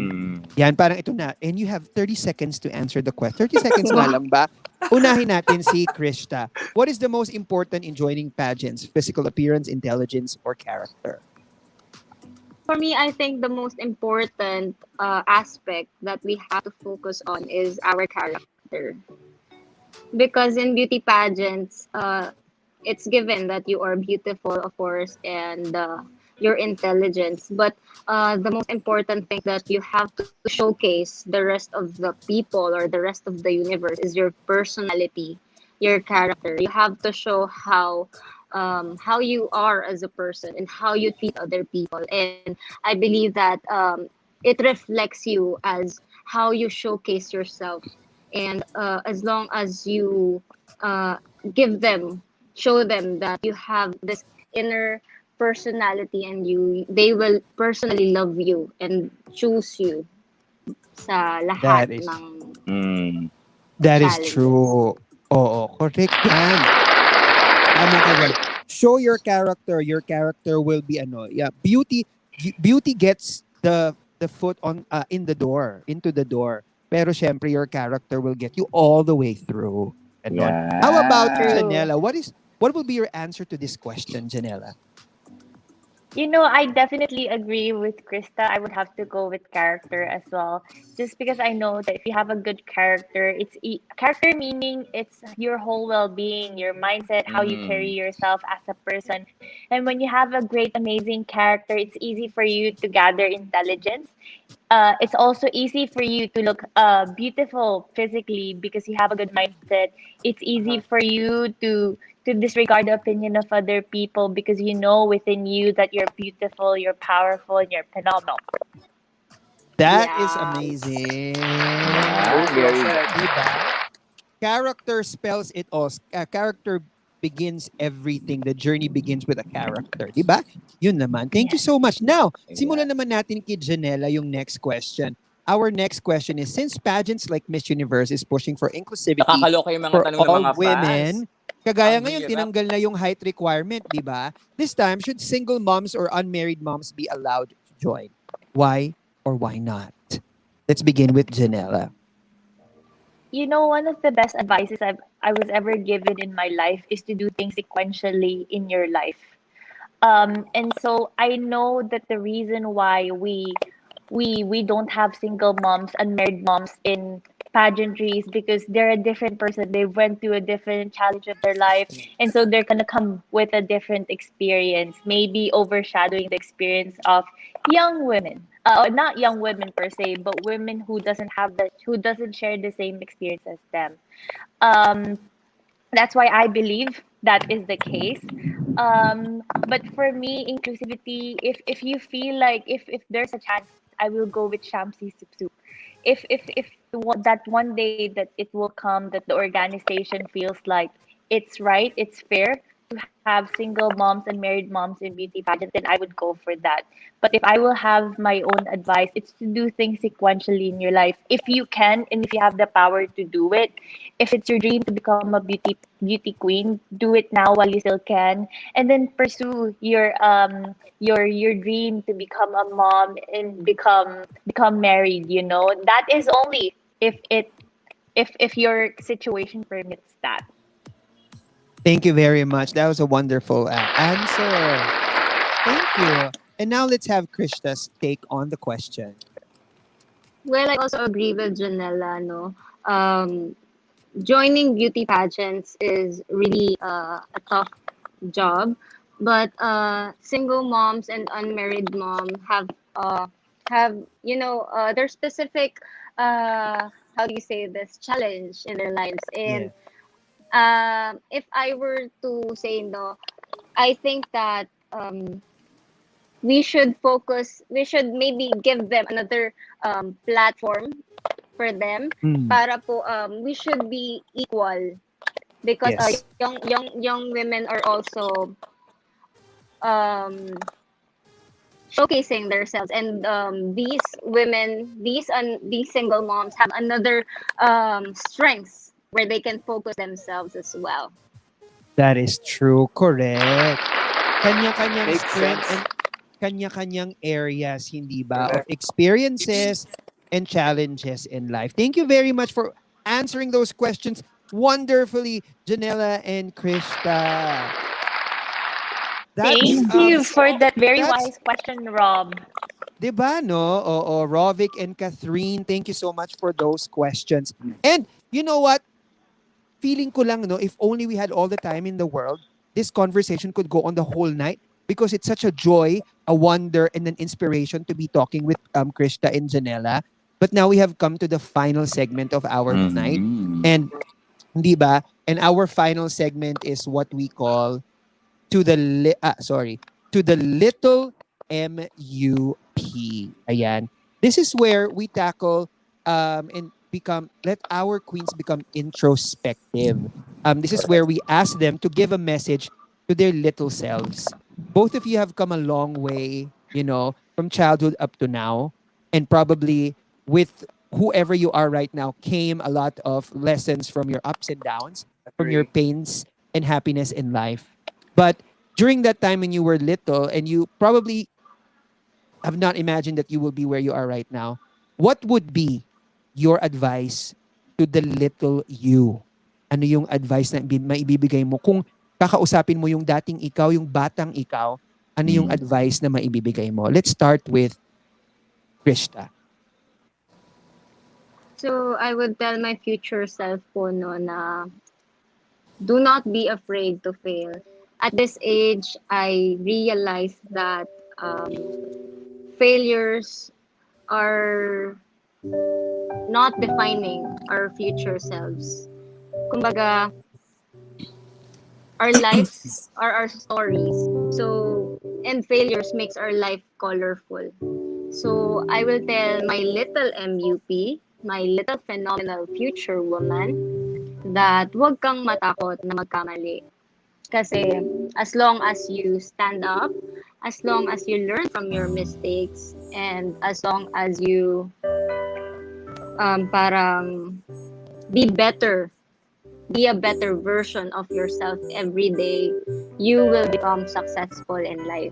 Yan, parang ito na. And you have 30 seconds to answer the question. 30 seconds nga lang ba? Unahin natin si Krista. What is the most important in joining pageants? Physical appearance, intelligence, or character? For me, I think the most important aspect that we have to focus on is our character. Because in beauty pageants, it's given that you are beautiful, of course, and your intelligence. But the most important thing that you have to showcase the rest of the people or the rest of the universe is your personality, your character. You have to show how you are as a person and how you treat other people. And I believe that it reflects you as how you showcase yourself. And as long as you uh, give them, show them that you have this inner personality and they will personally love you and choose you sa lahat That is ng Mm. that is challenges. true. Oo, correct yan. Tama ka dyan. Show your character. Your character will be ano. Yeah, beauty gets the foot on in the door, into the door. Pero syempre your character will get you all the way through. Ganon. How about Yeah. True. Janela? What will be your answer to this question, Janela? You know, I definitely agree with Krista. I would have to go with character as well. Just because I know that if you have a good character, character meaning it's your whole well-being, your mindset, how you carry Mm. yourself as a person. And when you have a great, amazing character, it's easy for you to gather intelligence. It's also easy for you to look beautiful physically because you have a good mindset. It's easy Uh-huh. for you to disregard the opinion of other people because you know within you that you're beautiful, you're powerful, and you're phenomenal. That is Yeah. amazing. Yeah, Very well very said. Diba? Character spells it all. Character begins everything. The journey begins with a character. Diba? Yun naman. Thank you Yes. so much. Now, simulan exact. naman natin kay Janela yung next question. Our next question is, since pageants like Miss Universe is pushing for inclusivity Nakakaloka yung mga for tanong ng all mga fans. women, kagaya Ang ngayon, hirap. tinanggal na yung height requirement, di ba? This time, should single moms or unmarried moms be allowed to join? Why or why not? Let's begin with Janela. You know, one of the best advices I was ever given in my life is to do things sequentially in your life. And so I know that the reason why we don't have single moms, unmarried moms in pageantries because they're a different person. They went through a different challenge of their life, and so they're gonna come with a different experience, maybe overshadowing the experience of young women. Not young women per se, but women who doesn't share the same experience as them. Um, that's why I believe that is the case. But for me, inclusivity, if you feel like if there's a chance, I will go with Shamsi Sup Sup. If that one day that it will come that the organization feels like it's right, it's fair to have single moms and married moms in beauty pageant, then I would go for that. But if I will have my own advice, it's to do things sequentially in your life. If you can and if you have the power to do it, if it's your dream to become a beauty queen, do it now while you still can, and then pursue your dream to become a mom and become married. You know that is only if your situation permits that. Thank you very much. That was a wonderful answer. Thank you. And now let's have Krista's take on the question. Well, I also agree with Janella, no. Joining beauty pageants is really a tough job, but single moms and unmarried mom have their specific how do you say this challenge in their lives. Yeah. And if I were to say no, I think that we should maybe give them another platform for them Mm. para po we should be equal because Yes. young women are also um showcasing themselves, and these women, these single moms have another strengths where they can focus themselves as well. That is true. Correct. Kanya-kanyang Makes strength sense. and kanya-kanyang areas, hindi ba, of Correct. experiences and challenges in life. Thank you very much for answering those questions wonderfully, Janela and Krista. That's Thank you for that very that's wise question, Rob. 'di ba no? Oo, Rovic and Catherine, thank you so much for those questions. And you know what? Feeling ko lang no, if only we had all the time in the world, this conversation could go on the whole night. because it's such a joy, a wonder, and an inspiration to be talking with Krista and Janela. But now we have come to the final segment of our night. Mhm. And, di ba? And our final segment is what we call to the little MUP. Ayan. This is where we tackle and become let our queens become introspective. This is where we ask them to give a message to their little selves. Both of you have come a long way, from childhood up to now, and probably with whoever you are right now came a lot of lessons from your ups and downs, from your Agree. pains and happiness in life. But during that time when you were little and you probably have not imagined that you will be where you are right now, what would be your advice to the little you? Ano yung advice na maibibigay mo? Kung kakausapin mo yung dating ikaw, yung batang ikaw, ano yung Mm. advice na maibibigay mo? Let's start with Krista. So, I would tell my future self po no na do not be afraid to fail. At this age, I realized that failures are not defining our future selves. Kumbaga, our lives are our stories. So, and failures makes our life colorful. So, I will tell my little MUP, my little phenomenal future woman, that wag kang matakot na magkamali. Kasi as long as you stand up, as long as you learn from your mistakes, and as long as you parang be better, be a better version of yourself every day, you will become successful in life.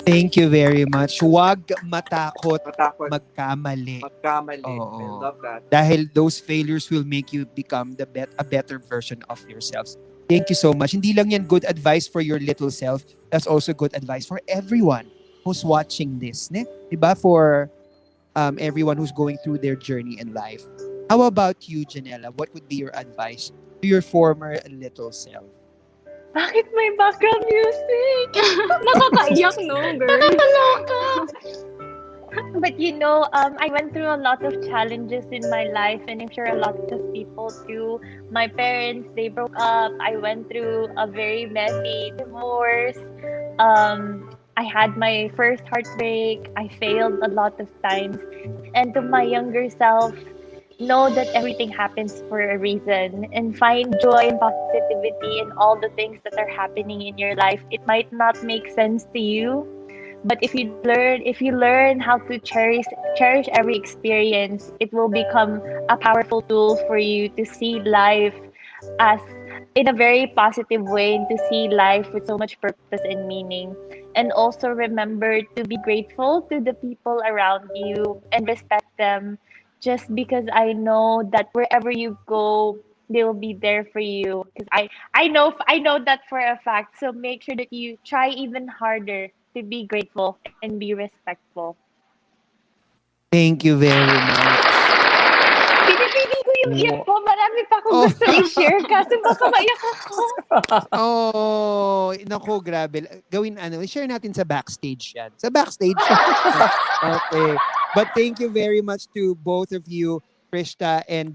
Thank you very much. Huwag matakot Matakot. magkamali. Magkamali. I Oo. love that. Dahil those failures will make you become a better version of yourselves. Thank you so much. Hindi lang yan good advice for your little self. That's also good advice for everyone who's watching this. Ne? Diba? For everyone who's going through their journey in life. How about you, Janela? What would be your advice to your former little self? Bakit may background music? Nakakaiyak, no, girl? Nakakaloka! But I went through a lot of challenges in my life, and I'm sure a lot of people too. My parents, they broke up. I went through a very messy divorce. I had my first heartbreak. I failed a lot of times. And to my younger self, know that everything happens for a reason and find joy and positivity in all the things that are happening in your life. It might not make sense to you, but if you learn how to cherish every experience, it will become a powerful tool for you to see life as in a very positive way and to see life with so much purpose and meaning. And also remember to be grateful to the people around you and respect them, just because I know that wherever you go, they will be there for you. Because I know that for a fact. So make sure that you try even harder to be grateful and be respectful. Thank you very much. Pinipili ko yung iyak ko. Marami pa akong Oh. gusto i-share. Kaso baka maiyak ako. Oh, nako, grabe. Gawin share natin sa backstage yan. Sa backstage. Okay. But thank you very much to both of you, Krista and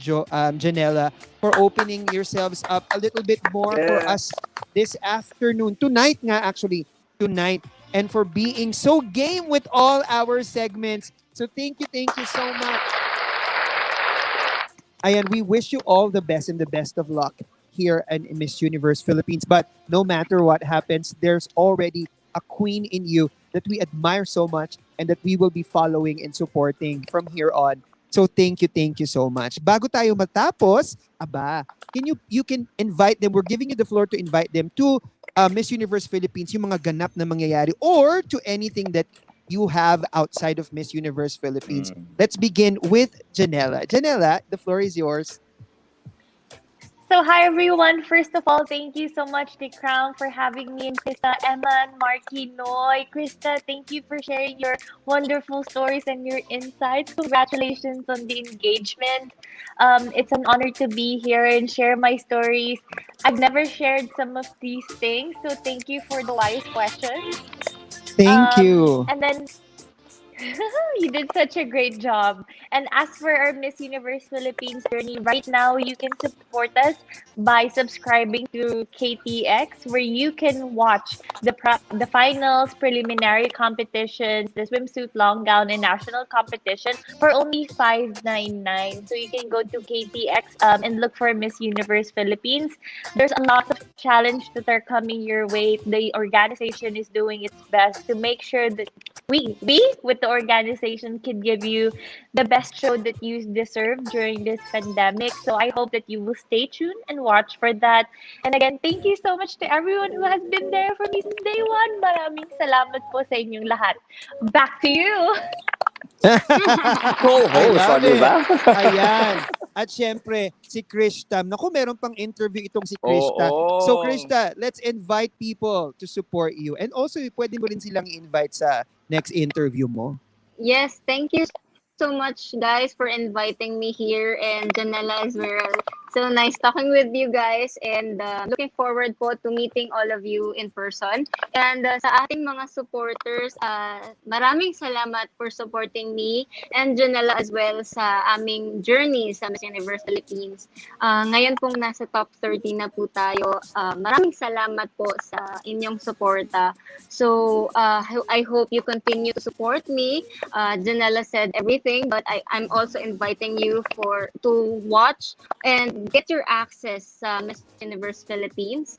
Janela, for opening yourselves up a little bit more for Yeah. us this afternoon. Tonight nga, actually. Tonight. And for being so game with all our segments. So thank you so much. Ayan, we wish you all the best and the best of luck here in Miss Universe Philippines. But no matter what happens, there's already a queen in you that we admire so much and that we will be following and supporting from here on. So thank you so much. Bago tayo matapos, you can invite them. We're giving you the floor to invite them to Miss Universe Philippines, yung mga ganap na mangyayari, or to anything that you have outside of Miss Universe Philippines. Let's begin with Janela. Janela, the floor is yours. So hi everyone. First of all, thank you so much, The Crown, for having me, and Krista, Emma, and Marky, Noy. Krista, thank you for sharing your wonderful stories and your insights. Congratulations on the engagement. It's an honor to be here and share my stories. I've never shared some of these things, so thank you for the wise questions. Thank you. And then you did such a great job. And as for our Miss Universe Philippines journey, right now you can support us by subscribing to KTX, where you can watch the finals, preliminary competitions, the swimsuit, long gown, and national competition for only 599. So you can go to KTX and look for Miss Universe Philippines. There's a lot of challenge that are coming your way. The organization is doing its best to make sure that we with the organization can give you the best show that you deserve during this pandemic. So I hope that you will stay tuned and watch for that. And again, thank you so much to everyone who has been there for me since day one. Maraming salamat po sa inyong lahat. Back to you. I Co-host, love di it. ba? Ayan. At syempre, si Krista. Naku, meron pang interview itong si Krista. Oo. So Krista, let's invite people to support you. And also, pwede mo rin silang i-invite sa next interview mo. Yes, thank you so much, guys, for inviting me here, and Janela as well. So nice talking with you guys, and looking forward po to meeting all of you in person. And sa ating mga supporters, maraming salamat for supporting me and Janela as well sa aming journey sa Miss Universe Philippines. Ngayon pong nasa top 30 na po tayo. Maraming salamat po sa inyong suporta. So I hope you continue to support me. Janela said everything, but I'm also inviting you to watch and get your access sa Miss Universe Philippines.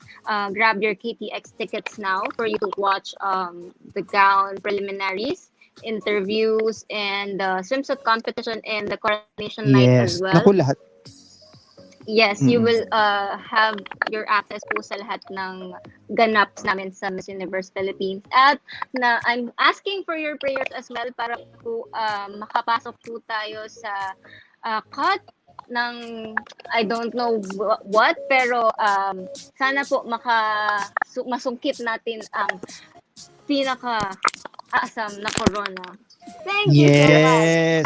Grab your KTX tickets now for you to watch the gown preliminaries, interviews, and the swimsuit competition and the coronation night as well. Naku, lahat. Yes, you will have your access po sa lahat ng ganaps namin sa Miss Universe Philippines. At I'm asking for your prayers as well para po makapasok po tayo sa cut ng I don't know what, pero sana po masungkit natin ang pinaka-asam na corona. Thank you so much. Yes.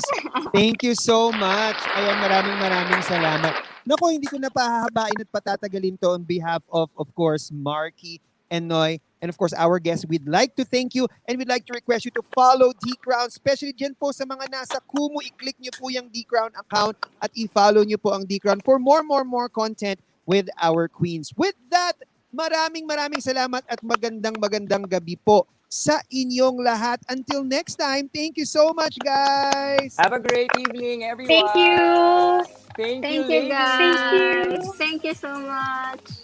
Thank you so much. Ayan, maraming salamat. Naku, hindi ko na pahahabain at patatagalin to on behalf of course, Marky and Noy. And of course, our guests, we'd like to thank you and we'd like to request you to follow D-Crown, especially dyan po sa mga nasa Kumu. I-click nyo po yung D-Crown account at i-follow nyo po ang D-Crown for more content with our queens. With that, maraming salamat at magandang gabi po sa inyong lahat. Until next time, thank you so much, guys! Have a great evening, everyone. Thank you. Thank Thank you, you, ladies. guys. Thank you. Thank you so much.